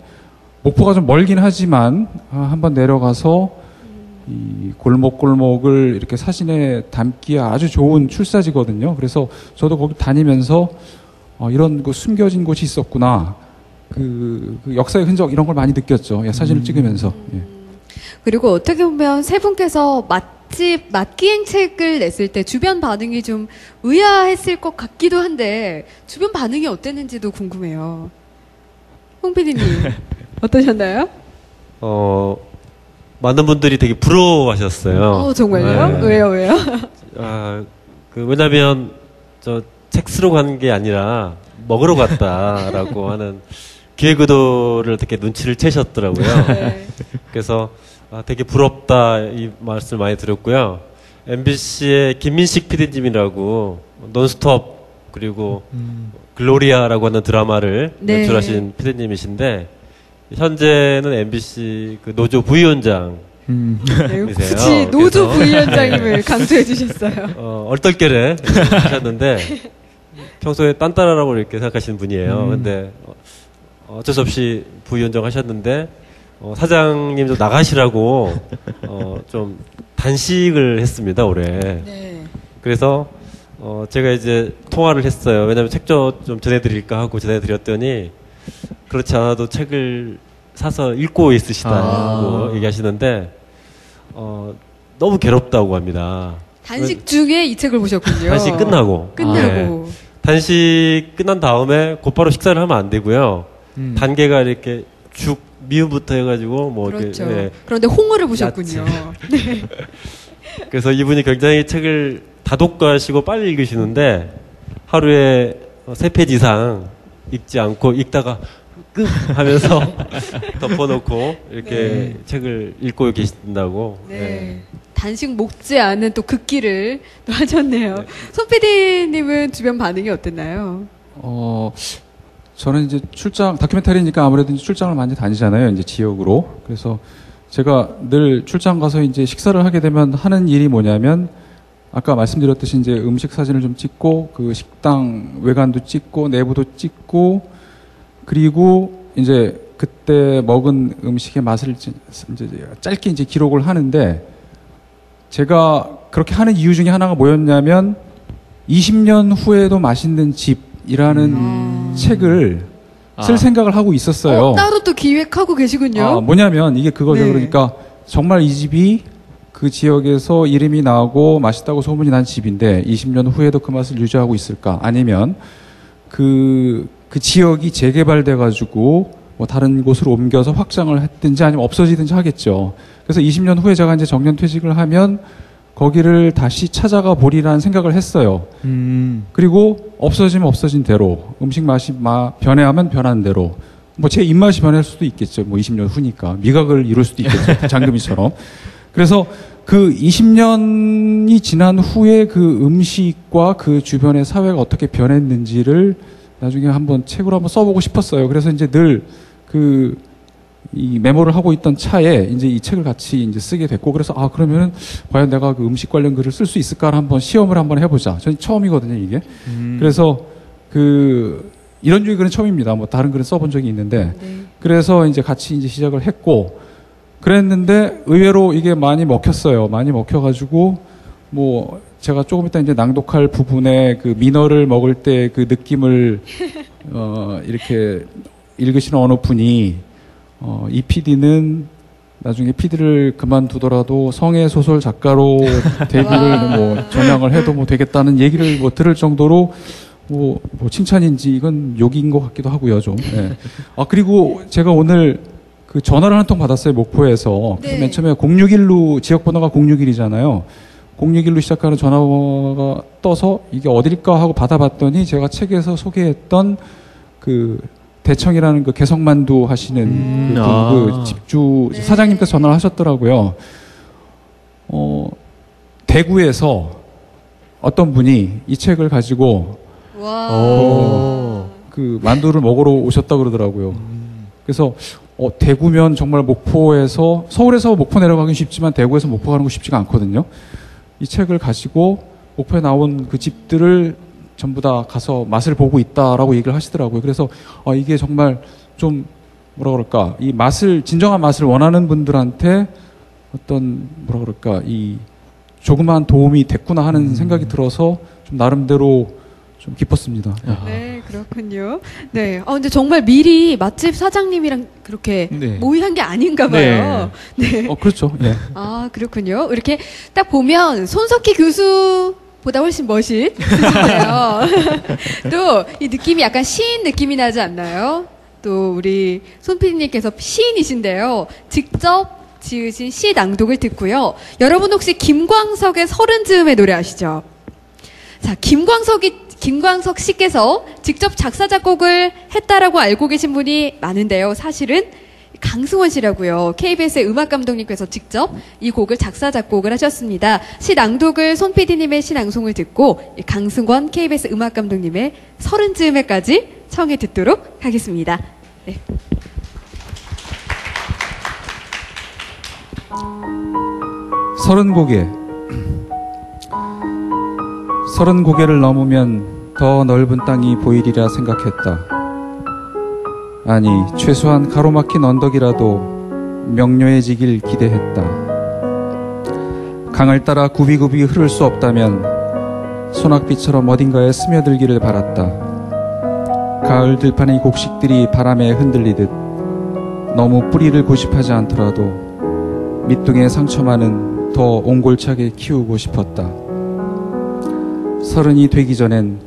목포가 좀 멀긴 하지만 한번 내려가서 이 골목골목을 이렇게 사진에 담기에 아주 좋은 출사지거든요. 그래서 저도 거기 다니면서 이런 그 숨겨진 곳이 있었구나. 그 역사의 흔적 이런 걸 많이 느꼈죠. 예, 사진을 찍으면서. 예. 그리고 어떻게 보면 세 분께서 맛기행 책을 냈을 때 주변 반응이 좀 의아했을 것 같기도 한데 주변 반응이 어땠는지도 궁금해요. 홍 PD님 어떠셨나요? 많은 분들이 되게 부러워하셨어요. 정말요? 네. 왜요? 왜냐면 저 책 쓰러 가는 게 아니라 먹으러 갔다라고 하는 기획 의도를 되게 눈치를 채셨더라고요. 네. 그래서 되게 부럽다 이 말씀을 많이 드렸고요. MBC의 김민식 PD님이라고 논스톱 그리고 글로리아라고 하는 드라마를 네. 연출하신 PD님이신데 현재는 MBC 그 노조 부위원장 네, 이세요. 굳이 노조 그래서 부위원장님을 강조해 주셨어요. 얼떨결에 하셨는데 평소에 딴따라라고 이렇게 생각하시는 분이에요. 근데 어쩔 수 없이 부위원장 하셨는데 사장님도 나가시라고 좀 단식을 했습니다 올해. 네. 그래서 제가 이제 통화를 했어요. 왜냐하면 책 좀 전해드릴까 하고 전해드렸더니 그렇지 않아도 책을 사서 읽고 있으시다고 얘기하시는데 너무 괴롭다고 합니다. 단식 중에 이 책을 보셨군요. 단식 끝나고. 네. 단식 끝난 다음에 곧바로 식사를 하면 안 되고요. 단계가 이렇게 죽 미음부터 해가지고 뭐 그렇죠. 이렇게 그런데 홍어를 보셨군요. 네. 그래서 이분이 굉장히 책을 다독가시고 빨리 읽으시는데 하루에 3페이지 이상 읽지 않고 읽다가 끝 하면서 덮어놓고 이렇게 책을 읽고 계신다고. 네. 단식 먹지 않은 또 극기를 또 하셨네요. 손 PD님은 주변 반응이 어땠나요? 저는 이제 다큐멘터리니까 아무래도 이제 출장을 많이 다니잖아요. 이제 지역으로. 그래서 제가 늘 출장 가서 이제 식사를 하게 되면 하는 일이 뭐냐면 아까 말씀드렸듯이 이제 음식 사진을 좀 찍고 그 식당 외관도 찍고 내부도 찍고 그리고 이제 그때 먹은 음식의 맛을 이제 짧게 이제 기록을 하는데 제가 그렇게 하는 이유 중에 하나가 뭐였냐면 20년 후에도 맛있는 집이라는 책을 쓸 생각을 하고 있었어요. 따로 또 기획하고 계시군요. 뭐냐면 이게 그거죠. 네. 그러니까 정말 이 집이 그 지역에서 이름이 나고 맛있다고 소문이 난 집인데 20년 후에도 그 맛을 유지하고 있을까? 아니면 그 지역이 재개발돼 가지고 뭐 다른 곳으로 옮겨서 확장을 했든지 아니면 없어지든지 하겠죠. 그래서 20년 후에 제가 이제 정년퇴직을 하면 거기를 다시 찾아가 보리라는 생각을 했어요. 그리고 없어지면 없어진 대로 음식 맛이 변해하면 변한 대로 뭐 제 입맛이 변할 수도 있겠죠. 뭐 20년 후니까 미각을 이룰 수도 있겠죠. 장금이처럼. 그래서 그 20년이 지난 후에 그 음식과 그 주변의 사회가 어떻게 변했는지를 나중에 한번 책으로 한번 써보고 싶었어요. 그래서 이제 늘 이 메모를 하고 있던 차에 이제 이 책을 같이 이제 쓰게 됐고, 그래서 그러면은 과연 내가 그 음식 관련 글을 쓸 수 있을까를 한번 시험을 한번 해보자. 저는 처음이거든요, 이게. 그래서 이런 종의 글은 처음입니다. 뭐 다른 글은 써본 적이 있는데, 그래서 이제 같이 이제 시작을 했고, 그랬는데 의외로 이게 많이 먹혔어요. 많이 먹혀가지고 뭐 제가 조금 이따 이제 낭독할 부분에 그 민어를 먹을 때 그 느낌을 이렇게 읽으시는 어느 분이 이 PD는 나중에 PD를 그만두더라도 성의 소설 작가로 데뷔를 뭐 전향을 해도 뭐 되겠다는 얘기를 뭐 들을 정도로 뭐 칭찬인지 이건 욕인 것 같기도 하고요, 좀. 네. 그리고 제가 오늘 그 전화를 한 통 받았어요, 목포에서. 네. 맨 처음에 061로, 지역번호가 061이잖아요. 061로 시작하는 전화가 떠서 이게 어딜까 하고 받아봤더니 제가 책에서 소개했던 그 대청이라는 그 개성만두 하시는 그 집주 사장님께서 전화를 하셨더라고요. 대구에서 어떤 분이 이 책을 가지고 그 만두를 먹으러 오셨다 그러더라고요. 그래서 대구면 정말 목포에서, 서울에서 목포 내려가긴 쉽지만 대구에서 목포 가는 거 쉽지가 않거든요. 이 책을 가지고 목포에 나온 그 집들을 전부 다 가서 맛을 보고 있다라고 얘기를 하시더라고요. 그래서 이게 정말 좀 뭐라 그럴까, 이 맛을, 진정한 맛을 원하는 분들한테 어떤 뭐라 그럴까, 이 조그마한 도움이 됐구나 하는 생각이 들어서 좀 나름대로 좀 기뻤습니다. 네, 그렇군요. 네. 근데 정말 미리 맛집 사장님이랑 그렇게 모의한 게 아닌가 봐요. 네. 그렇죠. 예. 그렇군요. 이렇게 딱 보면 손석희 교수보다 훨씬 멋있으시네요. 또 이 느낌이 약간 시인 느낌이 나지 않나요? 또 우리 손 PD님께서 시인이신데요. 직접 지으신 시 낭독을 듣고요. 여러분 혹시 김광석의 서른 즈음의 노래 아시죠? 자, 김광석 씨께서 직접 작사 작곡을 했다라고 알고 계신 분이 많은데요. 사실은 강승원 씨라고요. KBS의 음악 감독님께서 직접 이 곡을 작사 작곡을 하셨습니다. 시 낭독을 손 PD님의 시 낭송을 듣고 강승원 KBS 음악 감독님의 서른 즈음에까지 청해 듣도록 하겠습니다. 네. 서른 고개를 넘으면 더 넓은 땅이 보이리라 생각했다. 아니, 최소한 가로막힌 언덕이라도 명료해지길 기대했다. 강을 따라 굽이굽이 흐를 수 없다면 소낙비처럼 어딘가에 스며들기를 바랐다. 가을 들판의 곡식들이 바람에 흔들리듯 너무 뿌리를 고집하지 않더라도 밑둥의 상처만은 더 옹골차게 키우고 싶었다. 서른이 되기 전엔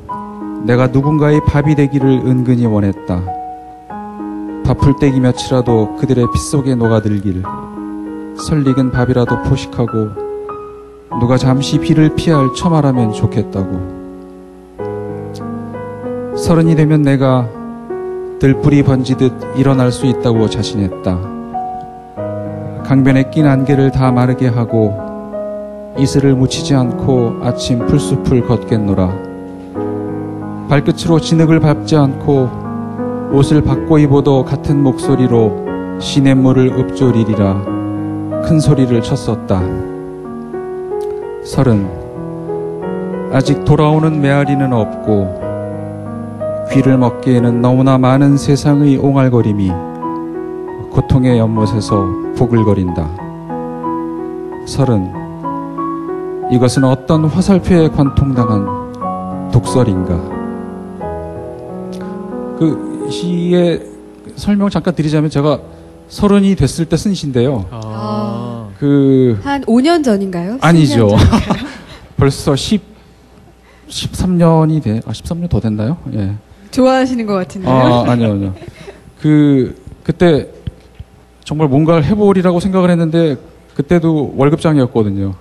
내가 누군가의 밥이 되기를 은근히 원했다. 밥풀떼기 며칠이라도 그들의 핏속에 녹아들길, 설익은 밥이라도 포식하고 누가 잠시 비를 피할 처마라면 좋겠다고. 서른이 되면 내가 들불이 번지듯 일어날 수 있다고 자신했다. 강변에 낀 안개를 다 마르게 하고 이슬을 묻히지 않고 아침 풀숲을 걷겠노라. 발끝으로 진흙을 밟지 않고 옷을 바꿔 입어도 같은 목소리로 시냇물을 읊조리리라. 큰 소리를 쳤었다. 30. 아직 돌아오는 메아리는 없고 귀를 먹기에는 너무나 많은 세상의 옹알거림이 고통의 연못에서 보글거린다. 30. 이것은 어떤 화살표에 관통당한 독설인가. 그 시의 설명 잠깐 드리자면 제가 30이 됐을 때 쓴 시인데요. 한 5년 전인가요? 아니죠. 10년 전인가요? 벌써 13년이 13년 더 됐나요? 예. 좋아하시는 것 같은데요? 아니요. 그때 정말 뭔가를 해보리라고 생각을 했는데 그때도 월급장이었거든요.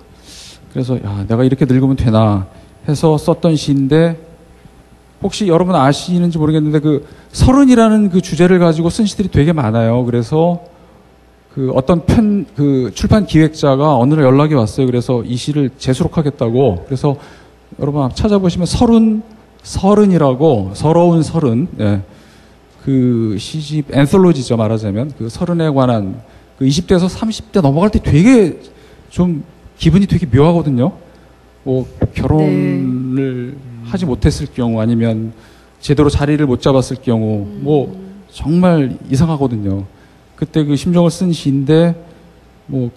그래서 내가 이렇게 늙으면 되나 해서 썼던 시인데 혹시 여러분 아시는지 모르겠는데 그 30이라는 그 주제를 가지고 쓴 시들이 되게 많아요. 그래서 그 어떤 그 출판 기획자가 어느 날 연락이 왔어요. 그래서 이 시를 재수록하겠다고. 그래서 여러분 찾아보시면 30이라고 서러운 30. 예. 그 시집 앤솔로지죠, 말하자면. 그 30에 관한 그 20대에서 30대 넘어갈 때 되게 좀 기분이 되게 묘하거든요. 뭐 결혼을 하지 못했을 경우 아니면 제대로 자리를 못 잡았을 경우 뭐 정말 이상하거든요. 그때 그 심정을 쓴 시인데 뭐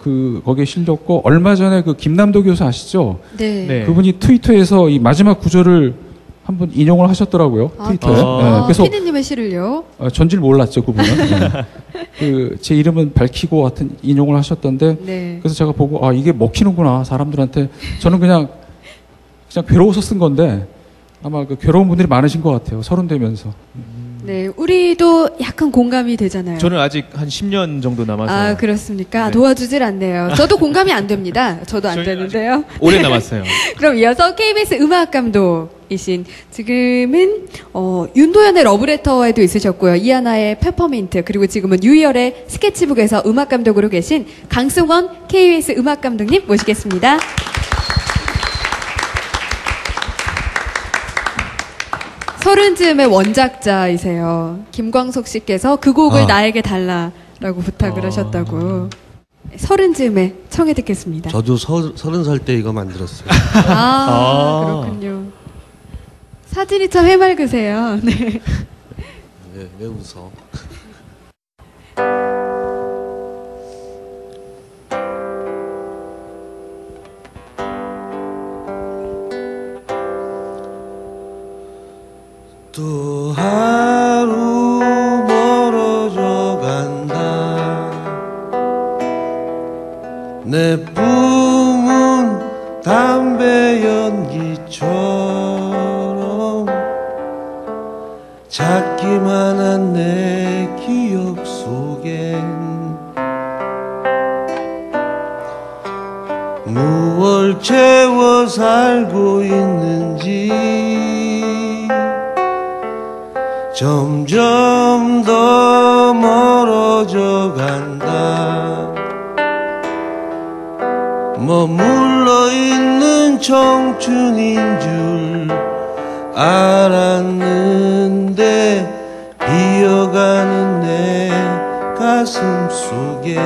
거기에 실렸고 얼마 전에 그 김남도 교수 아시죠? 네. 그분이 트위터에서 이 마지막 구절을 한번 인용을 하셨더라고요. 트위터에. 네, 그래서 피디님의 시를요? 전질 몰랐죠, 그분은. 네. 제 이름은 밝히고 하여튼 인용을 하셨던데 네. 그래서 제가 보고 이게 먹히는구나 사람들한테. 저는 그냥 괴로워서 쓴 건데 아마 그 괴로운 분들이 많으신 것 같아요. 30 되면서. 네, 우리도 약간 공감이 되잖아요. 저는 아직 한 10년 정도 남아서. 그렇습니까? 네. 도와주질 않네요. 저도 공감이 안 됩니다. 저도 안 되는데요. 오래 남았어요. 그럼 이어서 KBS 음악 감독이신 지금은 윤도현의 러브레터에도 있으셨고요. 이하나의 페퍼민트 그리고 지금은 유희열의 스케치북에서 음악 감독으로 계신 강승원 KBS 음악 감독님 모시겠습니다. 서른즈음의 원작자이세요. 김광석 씨께서 그 곡을 나에게 달라라고 부탁을 하셨다고. 서른즈음에 청해 듣겠습니다. 저도 30살 때 이거 만들었어요. 그렇군요. 사진이 참 해맑으세요. 네. 왜 웃어? 또 하루 멀어져 간다. 내 꿈은 담배 연기처럼 작기만 한 내 기억 속엔 무얼 채워 살고 있는지 점점 더 멀어져 간다. 머물러 있는 청춘인 줄 알았는데 비어가는 내 가슴 속엔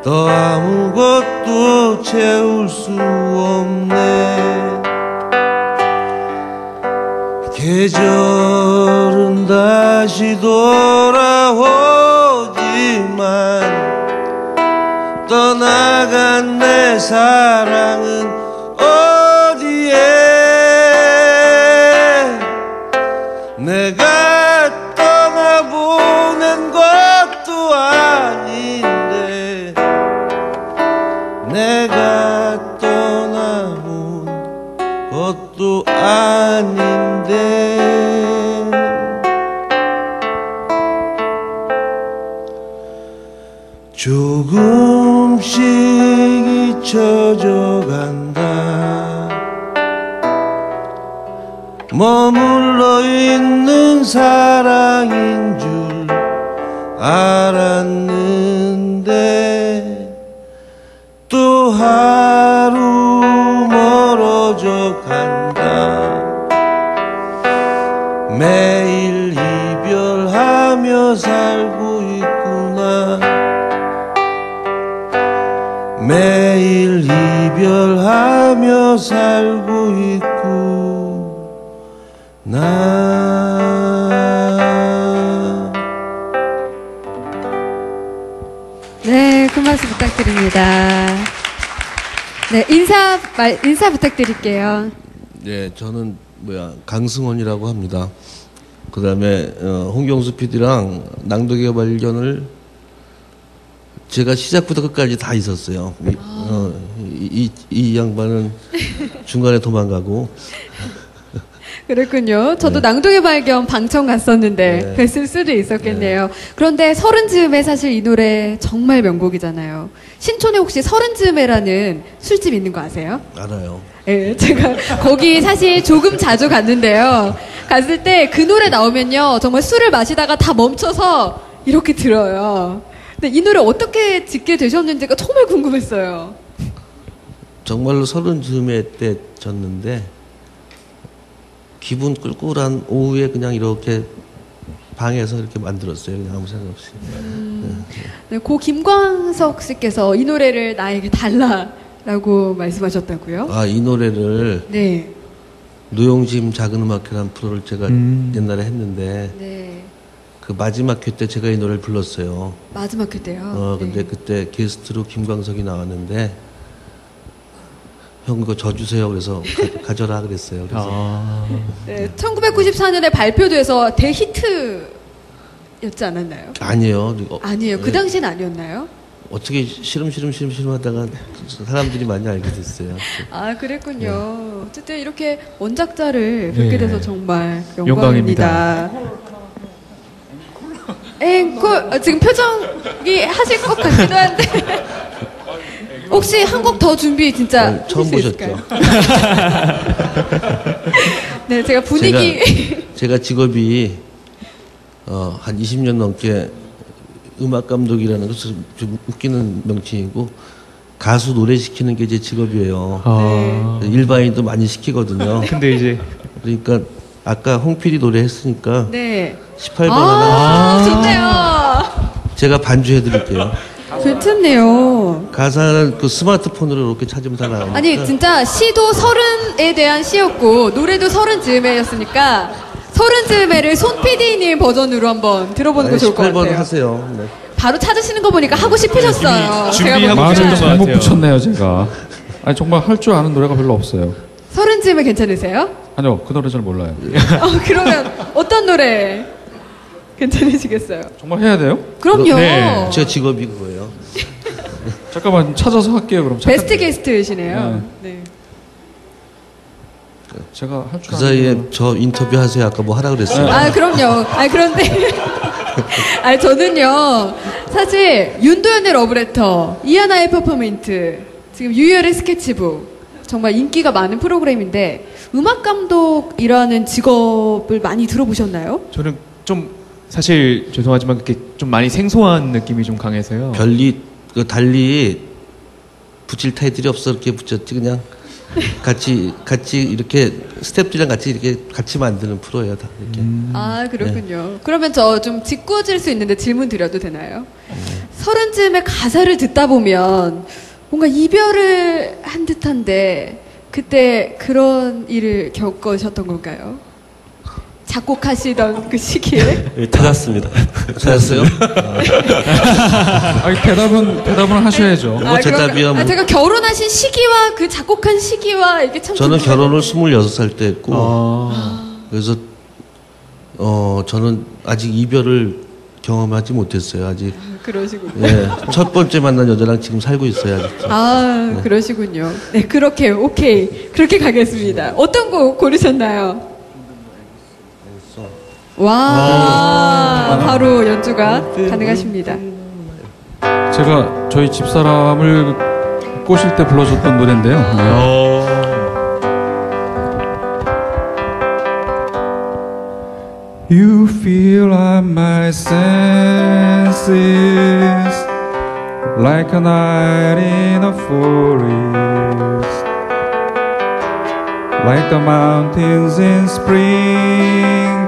더 아무것도 채울 수 없네. 계절은 다시 돌아오지만 떠나간 내 사랑은 어디에. 내가 떠나보낸 것도 아닌데 내가 떠나본 것도 아닌데 조금씩 잊혀져 간다. 머물러 있는 사랑인 줄 알았는데 또 하루 멀어져 간다. 매일 이별하며 살고 있구나. 매일 이별하며 살고 있구나. 네, 큰 박수 부탁드립니다. 네, 인사 부탁드릴게요. 네, 저는 강승원이라고 합니다. 그 다음에 홍경수 PD랑 낭독의 발견을 제가 시작부터 끝까지 다 있었어요. 이 양반은 중간에 도망가고. 그랬군요. 저도 낭독의 발견 방청 갔었는데 네. 뵀을 수도 있었겠네요. 그런데 서른즈음에 사실 이 노래 정말 명곡이잖아요. 신촌에 혹시 서른즈음에라는 술집 있는 거 아세요? 알아요. 네, 제가 거기 사실 조금 자주 갔는데요. 갔을 때 그 노래 나오면요. 정말 술을 마시다가 다 멈춰서 이렇게 들어요. 근데 이 노래 어떻게 짓게 되셨는지가 정말 궁금했어요. 정말로 30즈음에 때 졌는데 기분 꿀꿀한 오후에 그냥 이렇게 방에서 이렇게 만들었어요. 그냥 아무 생각 없이. 네, 고 김광석 씨께서 이 노래를 나에게 달라라고 말씀하셨다고요? 아, 이 노래를 네. 노용심 작은 음악회라는 프로를 제가 옛날에 했는데 네. 그 마지막 회 때 제가 이 노래를 불렀어요. 마지막 그때요. 근데 네. 그때 게스트로 김광석이 나왔는데 형 그거 져주세요. 그래서 가져라 그랬어요. 그래서 네, 1994년에 발표돼서 대히트였지 않았나요? 아니에요. 아니에요. 그 당시엔 아니었나요? 어떻게 시름 하다가 사람들이 많이 알게 됐어요. 아, 그랬군요. 어쨌든 이렇게 원작자를 뵙게 돼서 정말 영광입니다. 영광입니다. 앵콜, 지금 표정이 하실 것 같기도 한데. 혹시 한 곡 더 준비 진짜 처음 하실 수 보셨죠? 있을까요? 네, 제가 분위기. 제가 직업이 한 20년 넘게 음악 감독이라는 것은 좀 웃기는 명칭이고 가수 노래 시키는 게 제 직업이에요. 일반인도 많이 시키거든요. 근데 이제 그러니까 아까 홍필이 노래 했으니까 네. 18번 하나 좋네요. 제가 반주해 드릴게요. 괜찮네요. 가사는 그 스마트폰으로 이렇게 찾으면 다 나오니까. 아니, 진짜 시도 서른에 대한 시였고, 노래도 서른 즈음에였으니까, 서른 즈음에를 손 PD님 버전으로 한번 들어보는 거 좋을 것 18번 같아요. 하세요. 네. 바로 찾으시는 거 보니까 하고 싶으셨어요. 준비하고 제가 계셨던 보니까. 것 잘못 같아요. 붙였네요, 제가. 아니, 정말 할 줄 아는 노래가 별로 없어요. 서른 즈음에 괜찮으세요? 아니요, 그 노래 잘 몰라요. 그러면 어떤 노래 괜찮으시겠어요? 정말 해야 돼요? 그럼요. 네. 제 직업이 그거예요. 잠깐만 찾아서 할게요, 그럼. 베스트 게스트시네요. 네. 제가 할 줄 그 아는 사이에 노래. 저 인터뷰 하세요. 아까 뭐 하라 그랬어요. 아, 그럼요. 아, 그런데. 아, 저는요, 사실, 윤도현의 러브레터, 이하나의 퍼포먼트, 지금 유열의 스케치북, 정말 인기가 많은 프로그램인데, 음악감독이라는 직업을 많이 들어보셨나요? 저는 좀 사실 죄송하지만 그렇게 좀 많이 생소한 느낌이 좀 강해서요. 별리 달리 붙일 타이틀이 없어 이렇게 붙였지 그냥 같이 이렇게 스태프들이랑 같이 만드는 프로예요 다 이렇게. 아, 그렇군요. 그러면 저 좀 짓궂을 수 있는데 질문 드려도 되나요? 서른쯤의 가사를 듣다 보면 뭔가 이별을 한 듯한데 그때 그런 일을 겪으셨던 건가요? 작곡하시던 그 시기에? 예, 찾았습니다. 찾았어요? 아니, 대답은 하셔야죠. 뭐 대답이야, 뭐. 제가 결혼하신 시기와 그 작곡한 시기와 이게 참 저는 궁금해요. 결혼을 26살 때 했고 그래서 저는 아직 이별을 경험하지 못했어요. 아직. 그러시군요. 예, 첫 번째 만난 여자랑 지금 살고 있어요. 아직도. 아, 그러시군요. 네, 그렇게, 오케이. 그렇게 가겠습니다. 어떤 곡 고르셨나요? 와, 바로 연주가 가능하십니다. 제가 저희 집사람을 꼬실 때 불러줬던 노래인데요. 네. You fill up my senses like a night in a forest, like the mountains in springtime,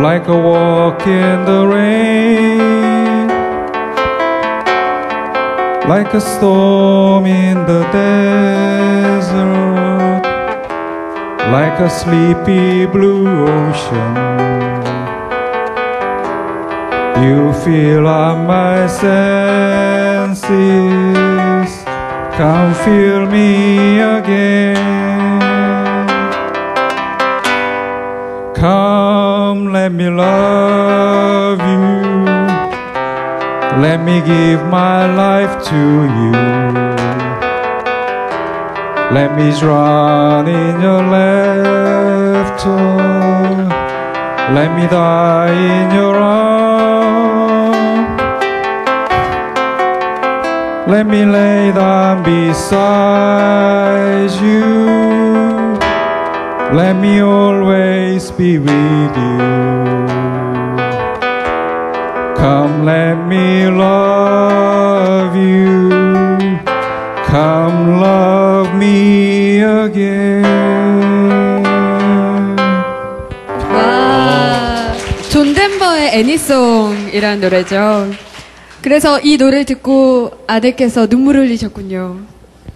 like a walk in the rain, like a storm in the desert, like a sleepy blue ocean. You fill up my senses, come fill me again. Come, let me love you, let me give my life to you. Let me drown in your laughter, let me die in your arms. Let me lay down beside you, let me always be with you. Come, let me love you, come love me again. 와, 존 덴버의 애니송이라는 노래죠. 그래서 이 노래를 듣고 아내께서 눈물을 흘리셨군요.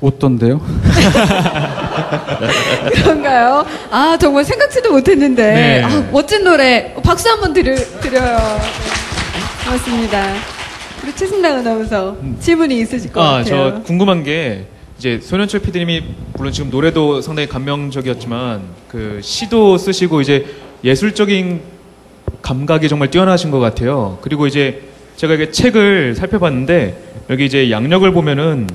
어떤데요? 그런가요? 아, 정말 생각지도 못했는데. 네. 아, 멋진 노래. 박수 한번 드려요. 네, 고맙습니다. 우리 최승당 아나운서 질문이 있으실 것 같아요. 저 궁금한 게 이제 손현철 PD님이 물론 지금 노래도 상당히 감명적이었지만 그 시도 쓰시고 이제 예술적인 감각이 정말 뛰어나신 것 같아요. 그리고 이제 제가 이게 책을 살펴봤는데 여기 이제 양력을 보면은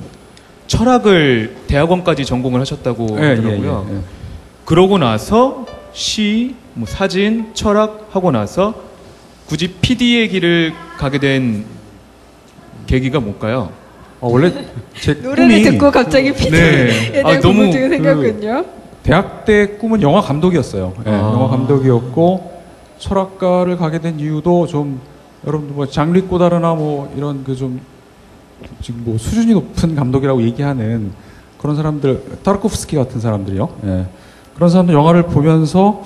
철학을 대학원까지 전공을 하셨다고 하더라고요. 예. 그러고 나서 시, 뭐 사진, 철학 하고 나서 굳이 PD의 길을 가게 된 계기가 뭘까요? 원래 제 노래를 꿈이 듣고 갑자기 PD에 네. 대한 너무 궁금증이 생겼군요. 대학 때 꿈은 영화 감독이었어요. 예, 영화 감독이었고 철학과를 가게 된 이유도 좀 여러분들 뭐 장리 꼬다르나 뭐 이런 그 좀 지금 뭐 수준이 높은 감독이라고 얘기하는 그런 사람들, 타르코프스키 같은 사람들이요. 예. 그런 사람들 영화를 보면서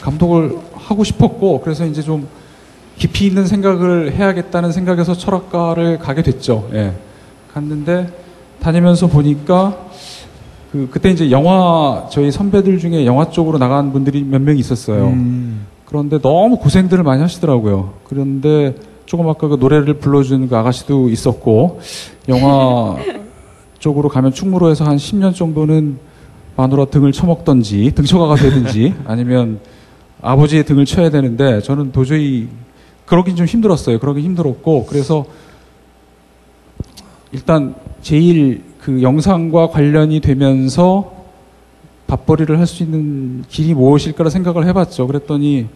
감독을 하고 싶었고 그래서 이제 좀 깊이 있는 생각을 해야겠다는 생각에서 철학과를 가게 됐죠. 예. 갔는데 다니면서 보니까 그때 이제 영화 저희 선배들 중에 영화 쪽으로 나간 분들이 몇 명 있었어요. 그런데 너무 고생들을 많이 하시더라고요. 그런데 조금 아까 그 노래를 불러주는 그 아가씨도 있었고 영화 쪽으로 가면 충무로에서 한 10년 정도는 마누라 등을 쳐먹던지 등쳐가가 되든지 아니면 아버지의 등을 쳐야 되는데 저는 도저히 그러긴 좀 힘들었어요. 그러긴 힘들었고 그래서 일단 제일 그 영상과 관련이 되면서 밥벌이를 할 수 있는 길이 무엇일까를 생각을 해봤죠. 그랬더니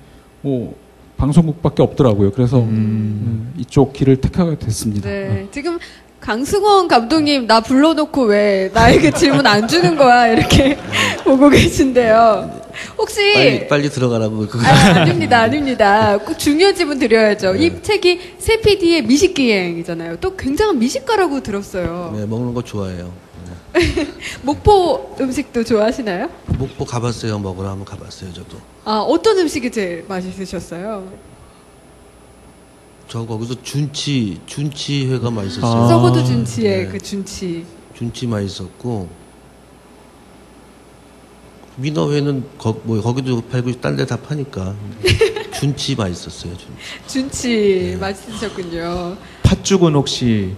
뭐 방송국밖에 없더라고요. 그래서 이쪽 길을 택하게 됐습니다. 네, 지금 강승원 감독님 나 불러놓고 왜 나에게 질문 안 주는 거야 이렇게 보고 계신데요. 혹시 빨리 들어가라고 그거. 아닙니다. 꼭 중요한 질문 드려야죠. 네. 이 책이 새 PD의 미식기행이잖아요. 또 굉장한 미식가라고 들었어요. 네, 먹는 거 좋아해요. 목포 음식도 좋아하시나요? 목포 가봤어요. 먹으러 한번 가봤어요. 저도. 아, 어떤 음식이 제일 맛있으셨어요? 저 거기서 준치회가 맛있었어요. 서고도 준치의 네. 그 준치. 준치 맛있었고 민어회는 거기도 팔고 딴 데 다 파니까 준치 맛있었어요. 준치 맛있으셨군요. 팥죽은 혹시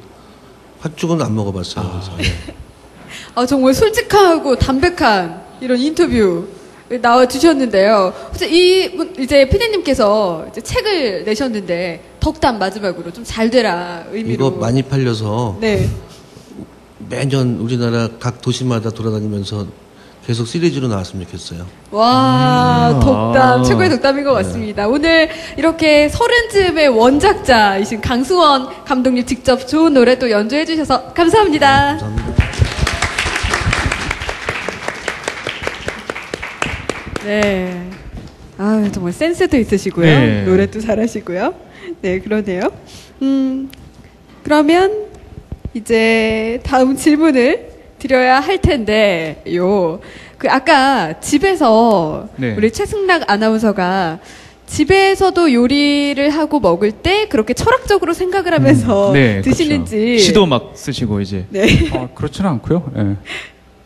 팥죽은 안 먹어봤어요. 그래서. 네. 아, 정말 솔직하고 담백한 이런 인터뷰 나와주셨는데요. 혹시 이제 피디님께서 이제 책을 내셨는데 덕담 마지막으로 좀 잘 되라 의미로. 이거 많이 팔려서 네. 매년 우리나라 각 도시마다 돌아다니면서 계속 시리즈로 나왔으면 좋겠어요. 와, 덕담, 최고의 덕담인 것 같습니다. 오늘 이렇게 30즈음의 원작자이신 강승원 감독님 직접 좋은 노래 또 연주해 주셔서 감사합니다. 감사합니다. 네. 아, 정말 센스도 있으시고요. 네. 노래도 잘하시고요. 네, 그러네요. 그러면 이제 다음 질문을 드려야 할 텐데, 아까 집에서 네. 우리 최승락 아나운서가 집에서도 요리를 하고 먹을 때 그렇게 철학적으로 생각을 하면서 네, 드시는지. 그렇죠. 시도 막 쓰시고 이제. 네. 그렇지는 않고요. 예.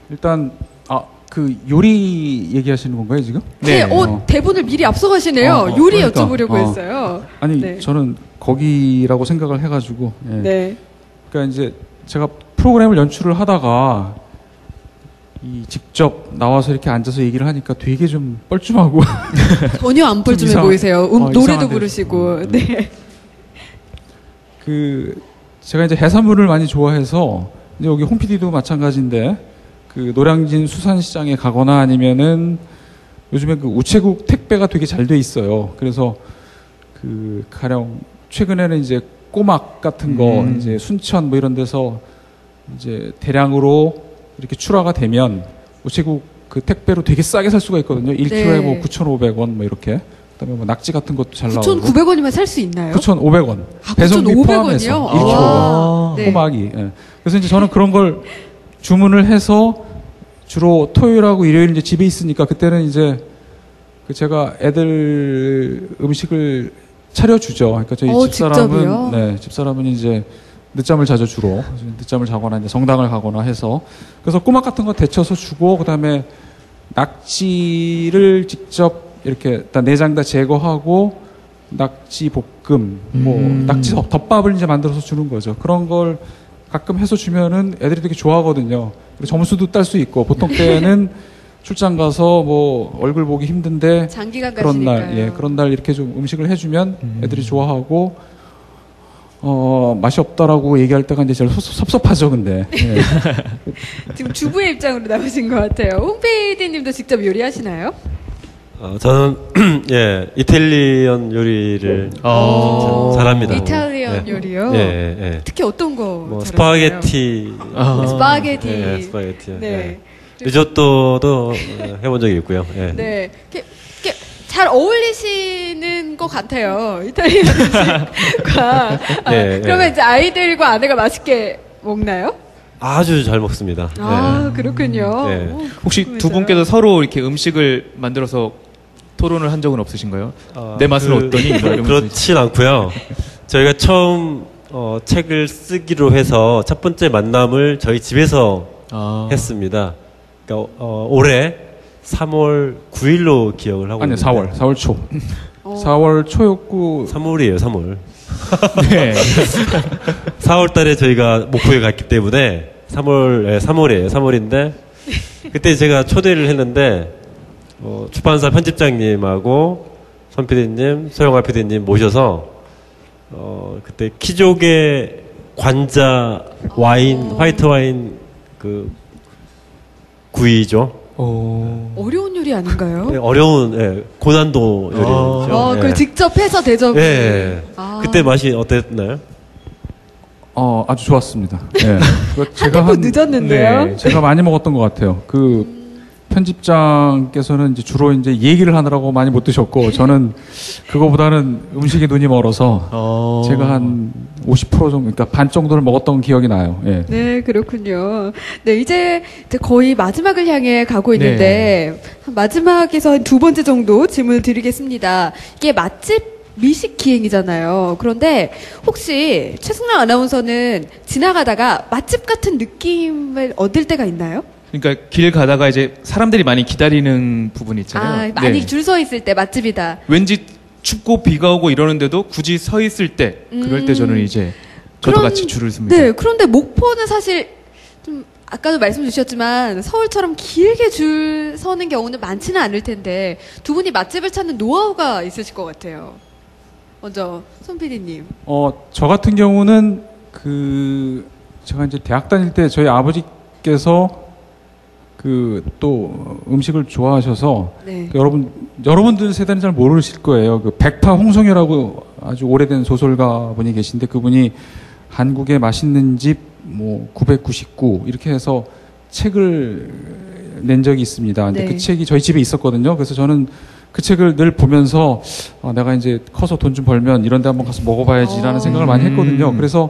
일단 그 요리 얘기하시는 건가요 지금? 네, 네. 대본을 미리 앞서가시네요. 요리 그러니까. 여쭤보려고 했어요. 아니 네. 저는 거기라고 생각을 해가지고. 예. 네. 그러니까 이제 제가 프로그램을 연출을 하다가 직접 나와서 이렇게 앉아서 얘기를 하니까 되게 좀 뻘쭘하고 전혀 안 뻘쭘해 이상- 보이세요. 노래도 이상한데. 부르시고. 네. 제가 이제 해산물을 많이 좋아해서 이제 여기 홍 PD도 마찬가지인데 그 노량진 수산시장에 가거나 아니면은 요즘에 그 우체국 택배가 되게 잘 돼 있어요. 그래서 가령 최근에는 이제 꼬막 같은 거 이제 순천 뭐 이런 데서 이제 대량으로 이렇게 출하가 되면 우체국 그 택배로 되게 싸게 살 수가 있거든요. 1kg에 네. 뭐 9,500원 뭐 이렇게. 그다음에 뭐 낙지 같은 것도 잘 나오고. 9,900원이면 살 수 있나요? 9,500원. 아, 배송비 9,500원 이요? 포함해서 아. 1kg. 네. 꼬막이. 예. 그래서 이제 저는 그런 걸 주문을 해서 주로 토요일하고 일요일 이제 집에 있으니까 그때는 이제 제가 애들 음식을 차려주죠. 그러니까 저희 집사람은 직접이요? 네, 집사람은 이제 늦잠을 자죠 주로. 늦잠을 자거나 이제 성당을 가거나 해서 그래서 꼬막 같은 거 데쳐서 주고 그다음에 낙지를 직접 이렇게 일단 내장 다 제거하고 낙지 볶음, 뭐 낙지 덮밥을 이제 만들어서 주는 거죠. 그런 걸 가끔 해서 주면은 애들이 되게 좋아하거든요. 그리고 점수도 딸 수 있고 보통 때는 출장 가서 뭐 얼굴 보기 힘든데 장기간 그런 날, 가시니까요. 그런 날 이렇게 좀 음식을 해주면 애들이 좋아하고 맛이 없다라고 얘기할 때가 이제 제일 섭섭하죠, 근데. 예. 지금 주부의 입장으로 나오신 것 같아요. 홍 PD님도 직접 요리하시나요? 저는 예 이탈리안 요리를 잘합니다. 이탈리안 예. 요리요? 예, 예. 특히 어떤 거? 뭐 잘하시나요? 스파게티, 스파게티. 예, 스파게티. 네. 예. 리조또도 해본 적이 있고요. 예. 네. 이렇게 잘 어울리시는 것 같아요. 이탈리안 음식과. 예, 그러면 예. 이제 아이들과 아내가 맛있게 먹나요? 아주 잘 먹습니다. 아, 그렇군요. 네. 오, 혹시 두 궁금해서요. 분께서 서로 이렇게 음식을 만들어서 토론을 한 적은 없으신가요? 내 맛은 어떠니? 뭐 이런 그렇진 않고요. 저희가 처음 책을 쓰기로 해서 첫 번째 만남을 저희 집에서 했습니다. 그러니까 올해 3월 9일로 기억을 하고 아니요, 있는데 4월 초. 4월 초였고 3월이에요, 3월. 네. 4월 달에 저희가 목포에 갔기 때문에 3월이에요. 3월인데 그때 제가 초대를 했는데出版사 편집장님하고 선 PD님, 소영아 PD님 모셔서 그때 키족의 관자 와인, 화이트 와인 그 구이죠. 어려운 요리 아닌가요? 네, 어려운 고난도 요리죠. 그걸 직접 해서 대접을. 예. 아. 그때 맛이 어땠나요? 아주 좋았습니다. 예. 그거 한 템포 늦었는데요. 네, 제가 많이 먹었던 것 같아요. 편집장께서는 이제 주로 이제 얘기를 하느라고 많이 못 드셨고 저는 그거보다는 음식에 눈이 멀어서 제가 한 50% 정도, 그러니까 반 정도를 먹었던 기억이 나요. 예. 네, 그렇군요. 네, 이제 거의 마지막을 향해 가고 있는데 마지막에서 한 두 번째 정도 질문을 드리겠습니다. 이게 맛집 미식 기행이잖아요. 그런데 혹시 최승락 아나운서는 지나가다가 맛집 같은 느낌을 얻을 때가 있나요? 그러니까 길 가다가 이제 사람들이 많이 기다리는 부분 있잖아요. 많이 네. 줄 서 있을 때 맛집이다. 왠지 춥고 비가 오고 이러는데도 굳이 서 있을 때 그럴 때 저는 이제 저도 같이 줄을 섭니다. 네, 그런데 목포는 사실 좀 아까도 말씀 주셨지만 서울처럼 길게 줄 서는 경우는 많지는 않을 텐데 두 분이 맛집을 찾는 노하우가 있으실 것 같아요. 먼저 손 PD님. 저 같은 경우는 제가 이제 대학 다닐 때 저희 아버지께서 또 음식을 좋아하셔서 네. 여러분들 세대는 잘 모르실 거예요. 백파 홍성여라고 아주 오래된 소설가 분이 계신데 그분이 한국의 맛있는 집 999 이렇게 해서 책을 낸 적이 있습니다. 근데 네. 그 책이 저희 집에 있었거든요. 그래서 저는 그 책을 늘 보면서 내가 이제 커서 돈 좀 벌면 이런 데 한번 가서 먹어봐야지라는 생각을 많이 했거든요. 그래서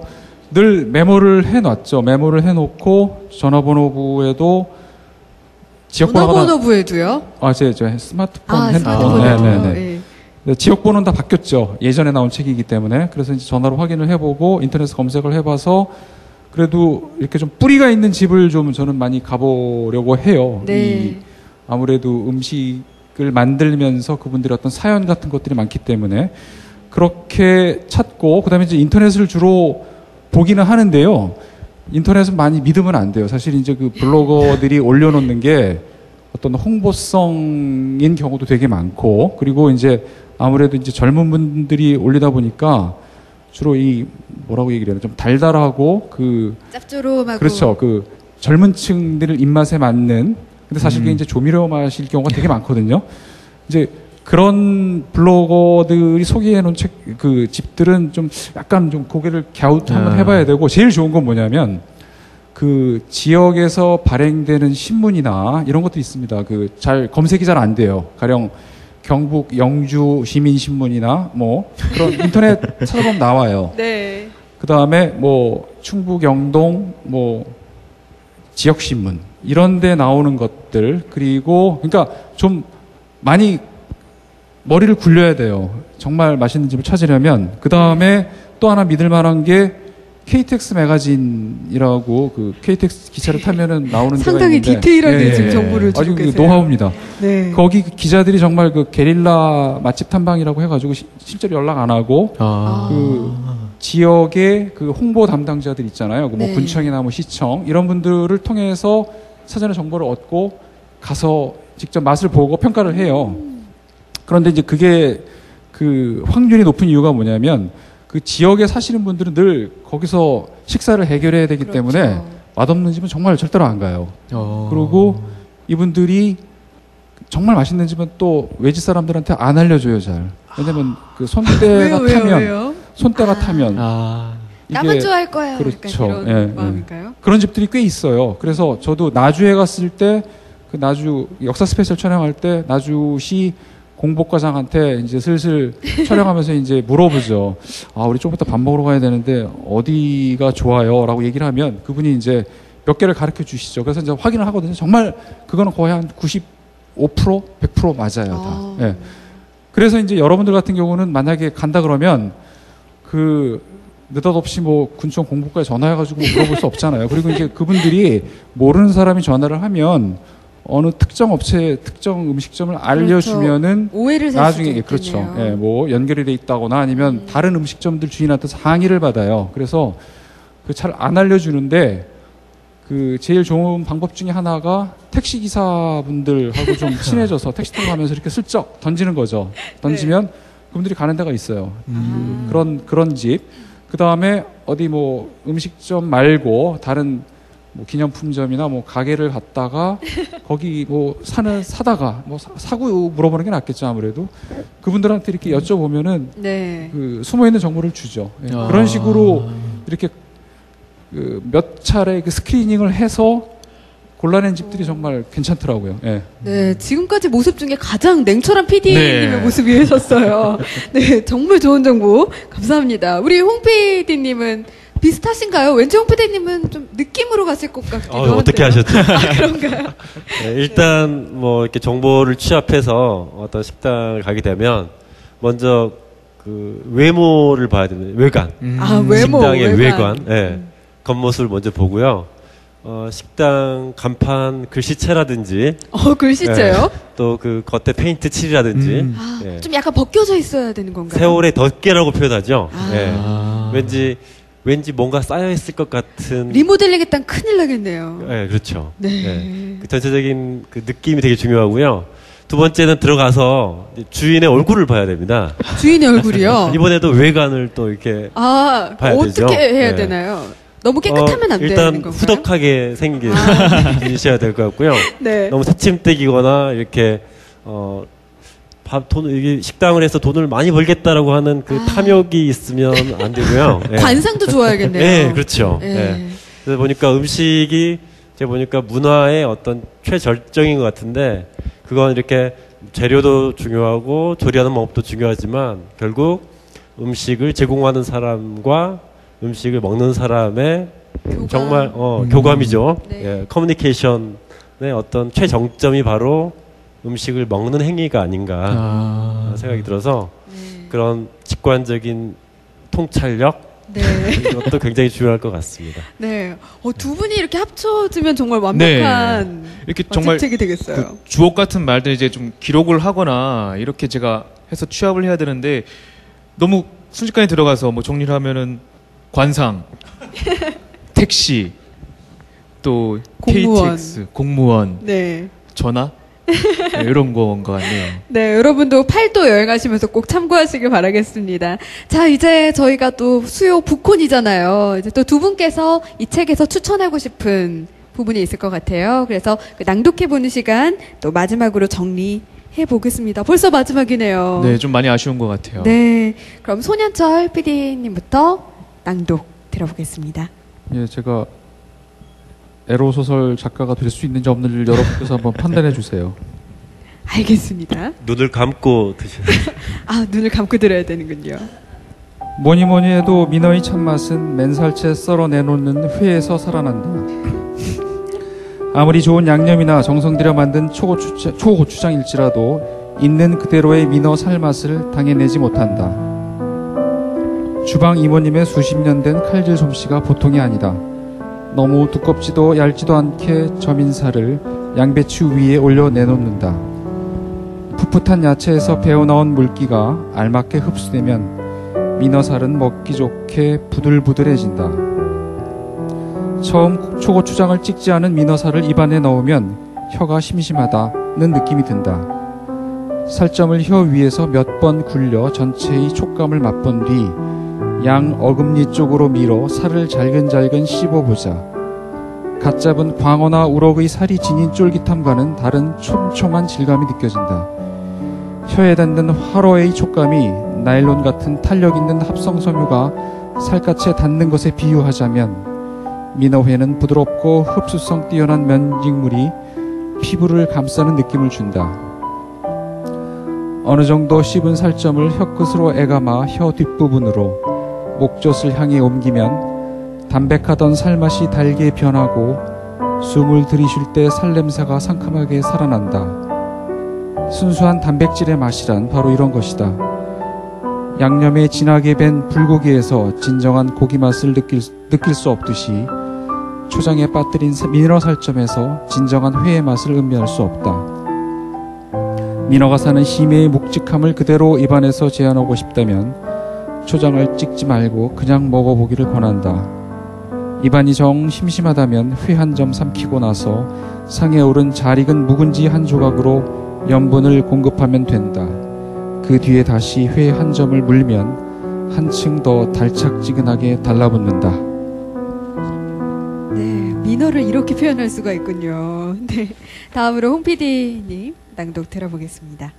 늘 메모를 해놨죠. 메모를 해놓고 전화번호부에도 전화번호부에도요? 제 스마트폰, 핸드폰. 스마트폰에도. 네네네. 네, 지역번호는 다 바뀌었죠. 예전에 나온 책이기 때문에. 그래서 이제 전화로 확인을 해보고 인터넷 검색을 해봐서 그래도 이렇게 좀 뿌리가 있는 집을 좀 저는 많이 가보려고 해요. 네. 아무래도 음식을 만들면서 그분들의 어떤 사연 같은 것들이 많기 때문에 그렇게 찾고 그다음에 이제 인터넷을 주로 보기는 하는데요. 인터넷은 많이 믿으면 안 돼요. 사실 이제 그 블로거들이 올려놓는 게 어떤 홍보성인 경우도 되게 많고 그리고 이제 아무래도 이제 젊은 분들이 올리다 보니까 주로 이 뭐라고 얘기를 해야 되나 좀 달달하고 그 짭조름하고 그렇죠. 그 젊은 층들 입맛에 맞는 근데 사실 그게 이제 조미료 맛일 경우가 되게 많거든요. 이제 그런 블로거들이 소개해 놓은 그 집들은 좀 약간 좀 고개를 갸웃 한번 해봐야 되고 제일 좋은 건 뭐냐면 그 지역에서 발행되는 신문이나 이런 것도 있습니다. 그 잘 검색이 잘 안 돼요. 가령 경북 영주 시민신문이나 뭐 그런 인터넷 찾아보면 나와요. 네. 그 다음에 뭐 충북 영동 뭐 지역신문 이런 데 나오는 것들 그리고 그러니까 좀 많이 머리를 굴려야 돼요. 정말 맛있는 집을 찾으려면. 그 다음에 또 하나 믿을 만한 게 KTX 매거진이라고 그 KTX 기차를 타면은 나오는 데가 상당히 있는데 디테일하게 지금 정보를 아주 주고 그 계세요. 노하우입니다. 네. 거기 그 기자들이 정말 그 게릴라 맛집 탐방이라고 해가지고 실제로 연락 안 하고 그 지역의 그 홍보 담당자들 있잖아요. 그 뭐 네. 군청이나 뭐 시청 이런 분들을 통해서 사전에 정보를 얻고 가서 직접 맛을 보고 평가를 해요. 그런데 이제 그게 그 확률이 높은 이유가 뭐냐면 그 지역에 사시는 분들은 늘 거기서 식사를 해결해야 되기 그렇죠. 때문에 맛없는 집은 정말 절대로 안 가요. 그리고 이분들이 정말 맛있는 집은 또 외지 사람들한테 안 알려줘요, 잘. 왜냐면 그 손때가 타면 왜요? 손때가 타면 나만 좋아할 거야. 그렇죠. 약간 이런 예, 예. 마음일까요? 그런 집들이 꽤 있어요. 그래서 저도 나주에 갔을 때 그 나주 역사 스페셜 촬영할 때 나주시 공복과장한테 이제 슬슬 촬영하면서 이제 물어보죠. 우리 좀 이따 밥 먹으러 가야 되는데 어디가 좋아요? 라고 얘기를 하면 그분이 이제 몇 개를 가르쳐 주시죠. 그래서 이제 확인을 하거든요. 정말 그거는 거의 한 95%, 100% 맞아요. 다. 예. 그래서 이제 여러분들 같은 경우는 만약에 간다 그러면 그 느닷없이 뭐 군청 공복과에 전화해가지고 물어볼 수 없잖아요. 그리고 이제 그분들이 모르는 사람이 전화를 하면 어느 특정 업체, 특정 음식점을 알려주면은 오해를 살 나중에 수도 그렇죠. 있겠네요. 예, 뭐 연결이 돼 있다거나 아니면 다른 음식점들 주인한테서 항의를 받아요. 그래서 그 잘 안 알려주는데 그 제일 좋은 방법 중에 하나가 택시 기사분들하고 좀 친해져서 택시 타고 가면서 이렇게 슬쩍 던지는 거죠. 던지면 그분들이 가는 데가 있어요. 그런 집. 그 다음에 어디 뭐 음식점 말고 다른 뭐 기념품점이나 뭐 가게를 갔다가 거기 뭐 사다가 뭐 사고 물어보는 게 낫겠죠 아무래도 그분들한테 이렇게 여쭤보면은 네. 그 숨어 있는 정보를 주죠. 예, 그런 식으로 이렇게 그 몇 차례 그 스크리닝을 해서 골라낸 집들이 정말 괜찮더라고요. 예. 네, 지금까지 모습 중에 가장 냉철한 PD님의 네. 모습 위해셨어요. 네, 정말 좋은 정보 감사합니다. 우리 홍 PD님은 비슷하신가요? 왠지 홍 PD님은 좀 느낌으로 갔을 것 같기도 한데요. 어떻게 하셨죠? 그런가요? 네, 일단 뭐 이렇게 정보를 취합해서 어떤 식당을 가게 되면 먼저 그 외모를 봐야 됩니다. 외관. 외모, 식당의 외관. 예. 겉모습을 먼저 보고요. 식당 간판 글씨체라든지 글씨체요? 또 그 겉에 페인트 칠이라든지 예. 좀 약간 벗겨져 있어야 되는 건가요? 세월의 덮개라고 표현하죠. 예. 왠지 뭔가 쌓여 있을 것 같은 리모델링 했다면 큰일 나겠네요. 예, 그렇죠. 네. 예. 그 전체적인 그 느낌이 되게 중요하고요. 두 번째는 들어가서 주인의 얼굴을 봐야 됩니다. 주인의 얼굴이요? 이번에도 외관을 또 이렇게 봐야 어떻게 되죠. 해야 네. 되나요? 너무 깨끗하면 안 되는 일단 건가요? 후덕하게 생긴 분이셔야 될 것 같고요. 네. 너무 새침대기거나 이렇게 이게 식당을 해서 돈을 많이 벌겠다라고 하는 그 탐욕이 있으면 안 되고요. 예. 관상도 좋아야겠네요. 네, 그렇죠. 예. 예. 그래서 보니까 음식이 제가 보니까 문화의 어떤 최절정인 것 같은데 그건 이렇게 재료도 중요하고 조리하는 방법도 중요하지만 결국 음식을 제공하는 사람과 음식을 먹는 사람의 교감. 정말 교감이죠. 네. 예, 커뮤니케이션의 어떤 최정점이 바로 음식을 먹는 행위가 아닌가 생각이 들어서 네. 그런 직관적인 통찰력 네. 이것도 굉장히 중요할 것 같습니다. 네. 두 분이 이렇게 합쳐지면 정말 완벽한 이렇게 정말 책이 되겠어요. 그 주옥 같은 말들 이제 좀 기록을 하거나 이렇게 제가 해서 취합을 해야 되는데 너무 순식간에 들어가서 뭐 정리를 하면은 관상, 택시, 또 공무원. KTX, 공무원, 네. 전화 네, 이런 건 것 같네요. 네, 여러분도 팔도 여행하시면서 꼭 참고하시길 바라겠습니다. 자, 이제 저희가 또 수요 북콘이잖아요. 이제 또 두 분께서 이 책에서 추천하고 싶은 부분이 있을 것 같아요. 그래서 그 낭독해보는 시간 또 마지막으로 정리해 보겠습니다. 벌써 마지막이네요. 네, 좀 많이 아쉬운 것 같아요. 네, 그럼 손현철 PD님부터 낭독 들어보겠습니다. 예, 제가 에로 소설 작가가 될 수 있는지 없는지를 여러분께서 한번 판단해 주세요. 알겠습니다. 눈을 감고 드시는. 아, 눈을 감고 들어야 되는군요. 뭐니 뭐니 해도 민어의 참맛은 맨살채 썰어 내놓는 회에서 살아난다. 아무리 좋은 양념이나 정성 들여 만든 초고추장일지라도 있는 그대로의 민어 살맛을 당해내지 못한다. 주방 이모님의 수십 년 된 칼질 솜씨가 보통이 아니다. 너무 두껍지도 얇지도 않게 점인 살을 양배추 위에 올려 내놓는다. 풋풋한 야채에서 배어나온 물기가 알맞게 흡수되면 민어살은 먹기 좋게 부들부들해진다. 처음 초고추장을 찍지 않은 민어살을 입안에 넣으면 혀가 심심하다는 느낌이 든다. 살점을 혀 위에서 몇 번 굴려 전체의 촉감을 맛본 뒤 양 어금니 쪽으로 밀어 살을 잘근잘근 씹어보자. 갓 잡은 광어나 우럭의 살이 지닌 쫄깃함과는 다른 촘촘한 질감이 느껴진다. 혀에 닿는 화로의 촉감이 나일론 같은 탄력 있는 합성 섬유가 살갗에 닿는 것에 비유하자면 민어회는 부드럽고 흡수성 뛰어난 면직물이 피부를 감싸는 느낌을 준다. 어느 정도 씹은 살점을 혀끝으로 애감아 혀 뒷부분으로 목젖을 향해 옮기면 담백하던 살맛이 달게 변하고 숨을 들이쉴 때 살냄새가 상큼하게 살아난다. 순수한 단백질의 맛이란 바로 이런 것이다. 양념에 진하게 밴 불고기에서 진정한 고기 맛을 느낄 수 없듯이 초장에 빠뜨린 민어 살점에서 진정한 회의 맛을 음미할 수 없다. 민어가 사는 심해의 묵직함을 그대로 입안에서 제한하고 싶다면 초장을 찍지 말고 그냥 먹어보기를 권한다. 입안이 정 심심하다면 회 한 점 삼키고 나서 상에 오른 잘 익은 묵은지 한 조각으로 염분을 공급하면 된다. 그 뒤에 다시 회 한 점을 물면 한층 더 달짝지근하게 달라붙는다. 네, 민어를 이렇게 표현할 수가 있군요. 네, 다음으로 홍 PD님 낭독 들어보겠습니다.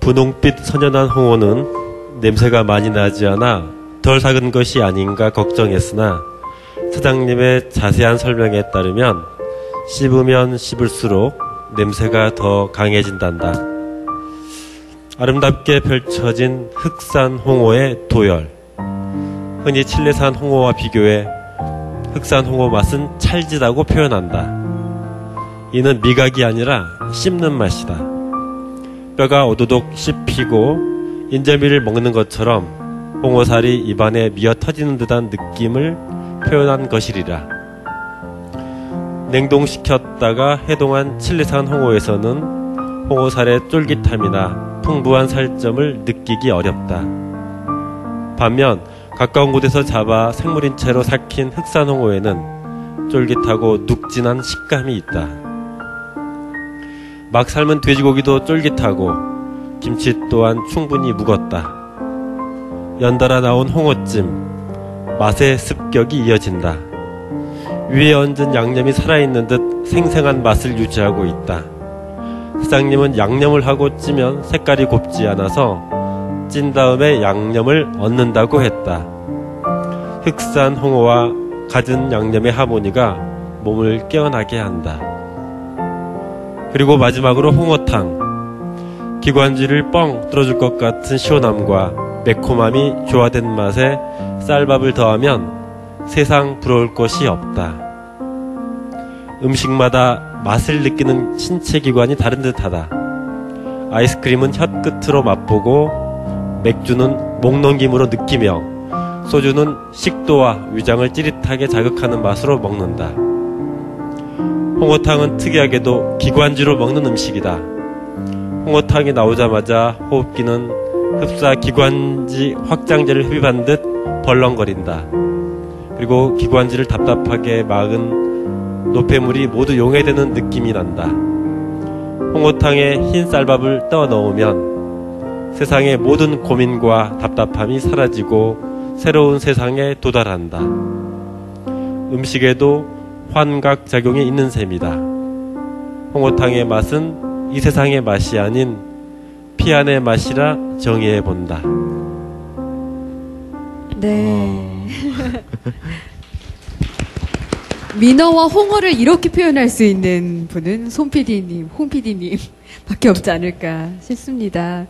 분홍빛 선연한 홍어는 냄새가 많이 나지 않아 덜 삭은 것이 아닌가 걱정했으나 사장님의 자세한 설명에 따르면 씹으면 씹을수록 냄새가 더 강해진단다. 아름답게 펼쳐진 흑산 홍어의 도열. 흔히 칠레산 홍어와 비교해 흑산 홍어 맛은 찰지다고 표현한다. 이는 미각이 아니라 씹는 맛이다. 뼈가 오도독 씹히고 인절미를 먹는 것처럼 홍어살이 입안에 미어 터지는 듯한 느낌을 표현한 것이리라. 냉동시켰다가 해동한 칠레산 홍어에서는 홍어살의 쫄깃함이나 풍부한 살점을 느끼기 어렵다. 반면 가까운 곳에서 잡아 생물인 채로 삭힌 흑산 홍어에는 쫄깃하고 눅진한 식감이 있다. 막 삶은 돼지고기도 쫄깃하고 김치 또한 충분히 묵었다. 연달아 나온 홍어찜, 맛의 습격이 이어진다. 위에 얹은 양념이 살아있는 듯 생생한 맛을 유지하고 있다. 사장님은 양념을 하고 찌면 색깔이 곱지 않아서 찐 다음에 양념을 얹는다고 했다. 흑산 홍어와 갖은 양념의 하모니가 몸을 깨어나게 한다. 그리고 마지막으로 홍어탕. 기관지를 뻥 뚫어줄 것 같은 시원함과 매콤함이 조화된 맛에 쌀밥을 더하면 세상 부러울 것이 없다. 음식마다 맛을 느끼는 신체 기관이 다른 듯하다. 아이스크림은 혀끝으로 맛보고, 맥주는 목 넘김으로 느끼며, 소주는 식도와 위장을 찌릿하게 자극하는 맛으로 먹는다. 홍어탕은 특이하게도 기관지로 먹는 음식이다. 홍어탕이 나오자마자 호흡기는 흡사 기관지 확장제를 흡입한 듯 벌렁거린다. 그리고 기관지를 답답하게 막은 노폐물이 모두 용해되는 느낌이 난다. 홍어탕에 흰 쌀밥을 떠 넣으면 세상의 모든 고민과 답답함이 사라지고 새로운 세상에 도달한다. 음식에도 환각작용이 있는 셈이다. 홍어탕의 맛은 이 세상의 맛이 아닌 피안의 맛이라 정의해본다. 네. 민어와 홍어를 이렇게 표현할 수 있는 분은 손 PD님, 홍 PD님 밖에 없지 않을까 싶습니다.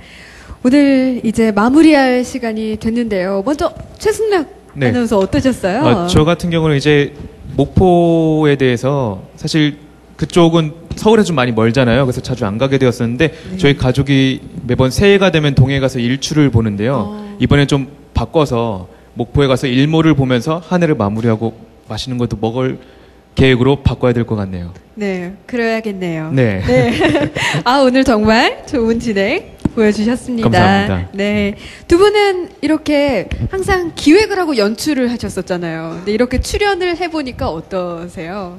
오늘 이제 마무리할 시간이 됐는데요. 먼저 최승락 네. 아나운서 어떠셨어요? 저 같은 경우는 이제 목포에 대해서 사실 그쪽은 서울에 좀 많이 멀잖아요. 그래서 자주 안 가게 되었었는데 네. 저희 가족이 매번 새해가 되면 동해 가서 일출을 보는데요. 이번에 좀 바꿔서 목포에 가서 일몰을 보면서 한 해를 마무리하고 맛있는 것도 먹을 계획으로 바꿔야 될 것 같네요. 네, 그래야겠네요. 네. 아, 오늘 정말 좋은 진행 보여주셨습니다. 감사합니다. 네. 두 분은 이렇게 항상 기획을 하고 연출을 하셨었잖아요. 근데 이렇게 출연을 해보니까 어떠세요?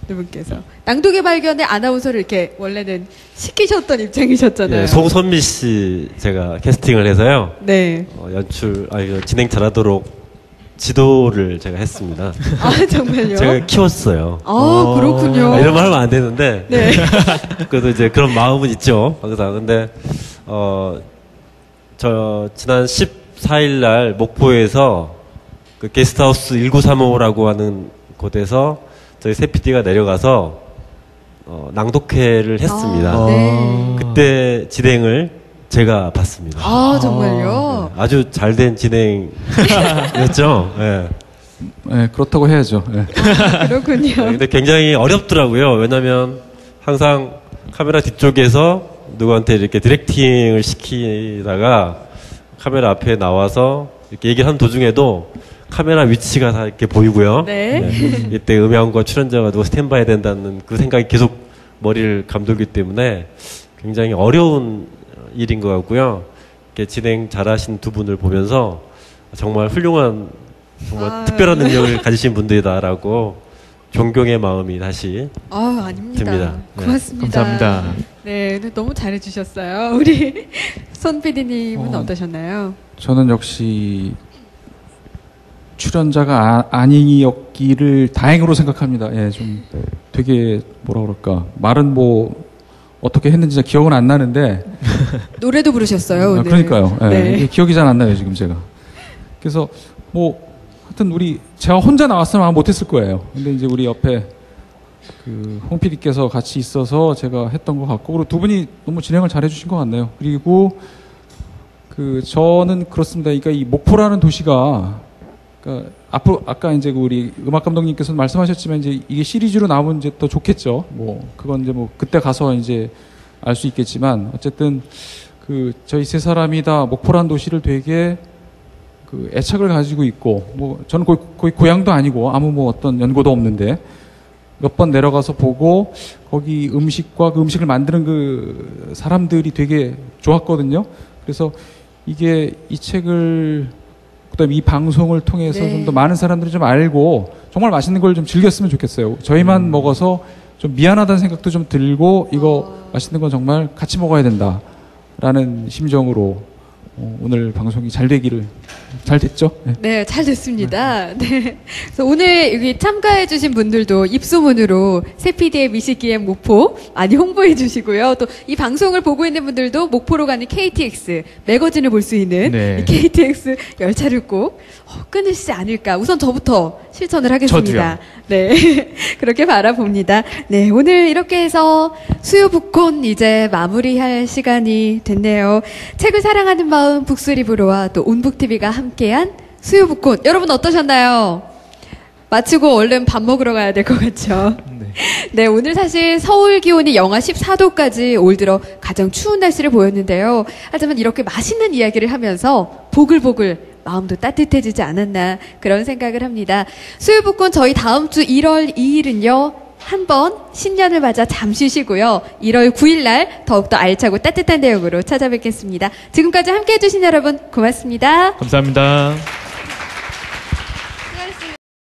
두 분께서. 낭독의 발견에 아나운서를 이렇게 원래는 시키셨던 입장이셨잖아요. 예, 송선미 씨 제가 캐스팅을 해서요. 네. 진행 잘하도록 지도를 제가 했습니다. 아, 정말요? 제가 키웠어요. 아, 그렇군요. 이런 말 하면 안 되는데. 네. 그래도 이제 그런 마음은 있죠. 항상. 근데, 지난 14일 날 목포에서 그 게스트하우스 1935라고 하는 곳에서 저희 새 PD가 내려가서, 낭독회를 했습니다. 아, 네. 그때 진행을 제가 봤습니다. 아, 정말요? 네, 아주 잘된 진행이었죠. 네. 네, 그렇다고 해야죠. 네. 아, 그렇군요. 근데 굉장히 어렵더라고요. 왜냐면 항상 카메라 뒤쪽에서 누구한테 이렇게 디렉팅을 시키다가 카메라 앞에 나와서 이렇게 얘기를 한 도중에도 카메라 위치가 다 이렇게 보이고요. 네. 이때 음향과 출연자가 누가 스탠바이 된다는 그 생각이 계속 머리를 감돌기 때문에 굉장히 어려운 일인 것 같고요. 이렇게 진행 잘하신 두 분을 보면서 정말 훌륭한, 정말 특별한 능력을 가지신 분들이다라고 존경의 마음이 다시 아닙니다. 듭니다. 네. 고맙습니다. 감사합니다. 네, 너무 잘해주셨어요. 우리 손 PD님은 어떠셨나요? 저는 역시 출연자가 아니었기를 다행으로 생각합니다. 예, 좀 되게 뭐라 그럴까. 말은 뭐 어떻게 했는지 잘 기억은 안 나는데. 노래도 부르셨어요, 오늘. 그러니까요. 예, 네. 이게 기억이 잘 안 나요, 지금 제가. 그래서 뭐 하여튼 제가 혼자 나왔으면 아마 못했을 거예요. 근데 이제 우리 옆에 그 홍 PD께서 같이 있어서 제가 했던 것 같고, 그리고 두 분이 너무 진행을 잘 해주신 것 같네요. 그리고 저는 그렇습니다. 그러니까 이 목포라는 도시가, 그러니까 앞으로 아까 이제 우리 음악 감독님께서는 말씀하셨지만 이제 이게 시리즈로 나오면 이제 더 좋겠죠. 뭐 그건 이제 뭐 그때 가서 이제 알 수 있겠지만, 어쨌든 저희 세 사람이 다 목포라는 도시를 되게 애착을 가지고 있고, 뭐 저는 거의 고향도 아니고 아무 뭐 어떤 연고도 없는데 몇 번 내려가서 보고 거기 음식과 그 음식을 만드는 그 사람들이 되게 좋았거든요. 그래서 이게 이 책을, 그다음에 이 방송을 통해서 네. 좀 더 많은 사람들이 좀 알고 정말 맛있는 걸 좀 즐겼으면 좋겠어요. 저희만 먹어서 좀 미안하다는 생각도 좀 들고, 이거 맛있는 건 정말 같이 먹어야 된다라는 심정으로 오늘 방송이 잘 되기를. 잘 됐죠? 네. 네, 잘 됐습니다. 네. 그래서 오늘 여기 참가해주신 분들도 입소문으로 새PD의 미식기행 목포 많이 홍보해주시고요. 또 이 방송을 보고 있는 분들도 목포로 가는 KTX 매거진을 볼 수 있는 네. 이 KTX 열차를 꼭 끊으시지 않을까. 우선 저부터 실천을 하겠습니다. 저도요. 네. 그렇게 바라봅니다. 네. 오늘 이렇게 해서 수요북콘 이제 마무리할 시간이 됐네요. 책을 사랑하는 마음 북수리브로와 또 온북TV가 함께한 수요북콘. 여러분 어떠셨나요? 마치고 얼른 밥 먹으러 가야 될 것 같죠? 네, 오늘 사실 서울 기온이 영하 14도까지 올 들어 가장 추운 날씨를 보였는데요. 하지만 이렇게 맛있는 이야기를 하면서 보글보글 마음도 따뜻해지지 않았나 그런 생각을 합니다. 수요북콘 저희 다음 주 1월 2일은요. 한번 신년을 맞아 잠시 쉬고요. 1월 9일 날 더욱더 알차고 따뜻한 내용으로 찾아뵙겠습니다. 지금까지 함께해 주신 여러분 고맙습니다. 감사합니다.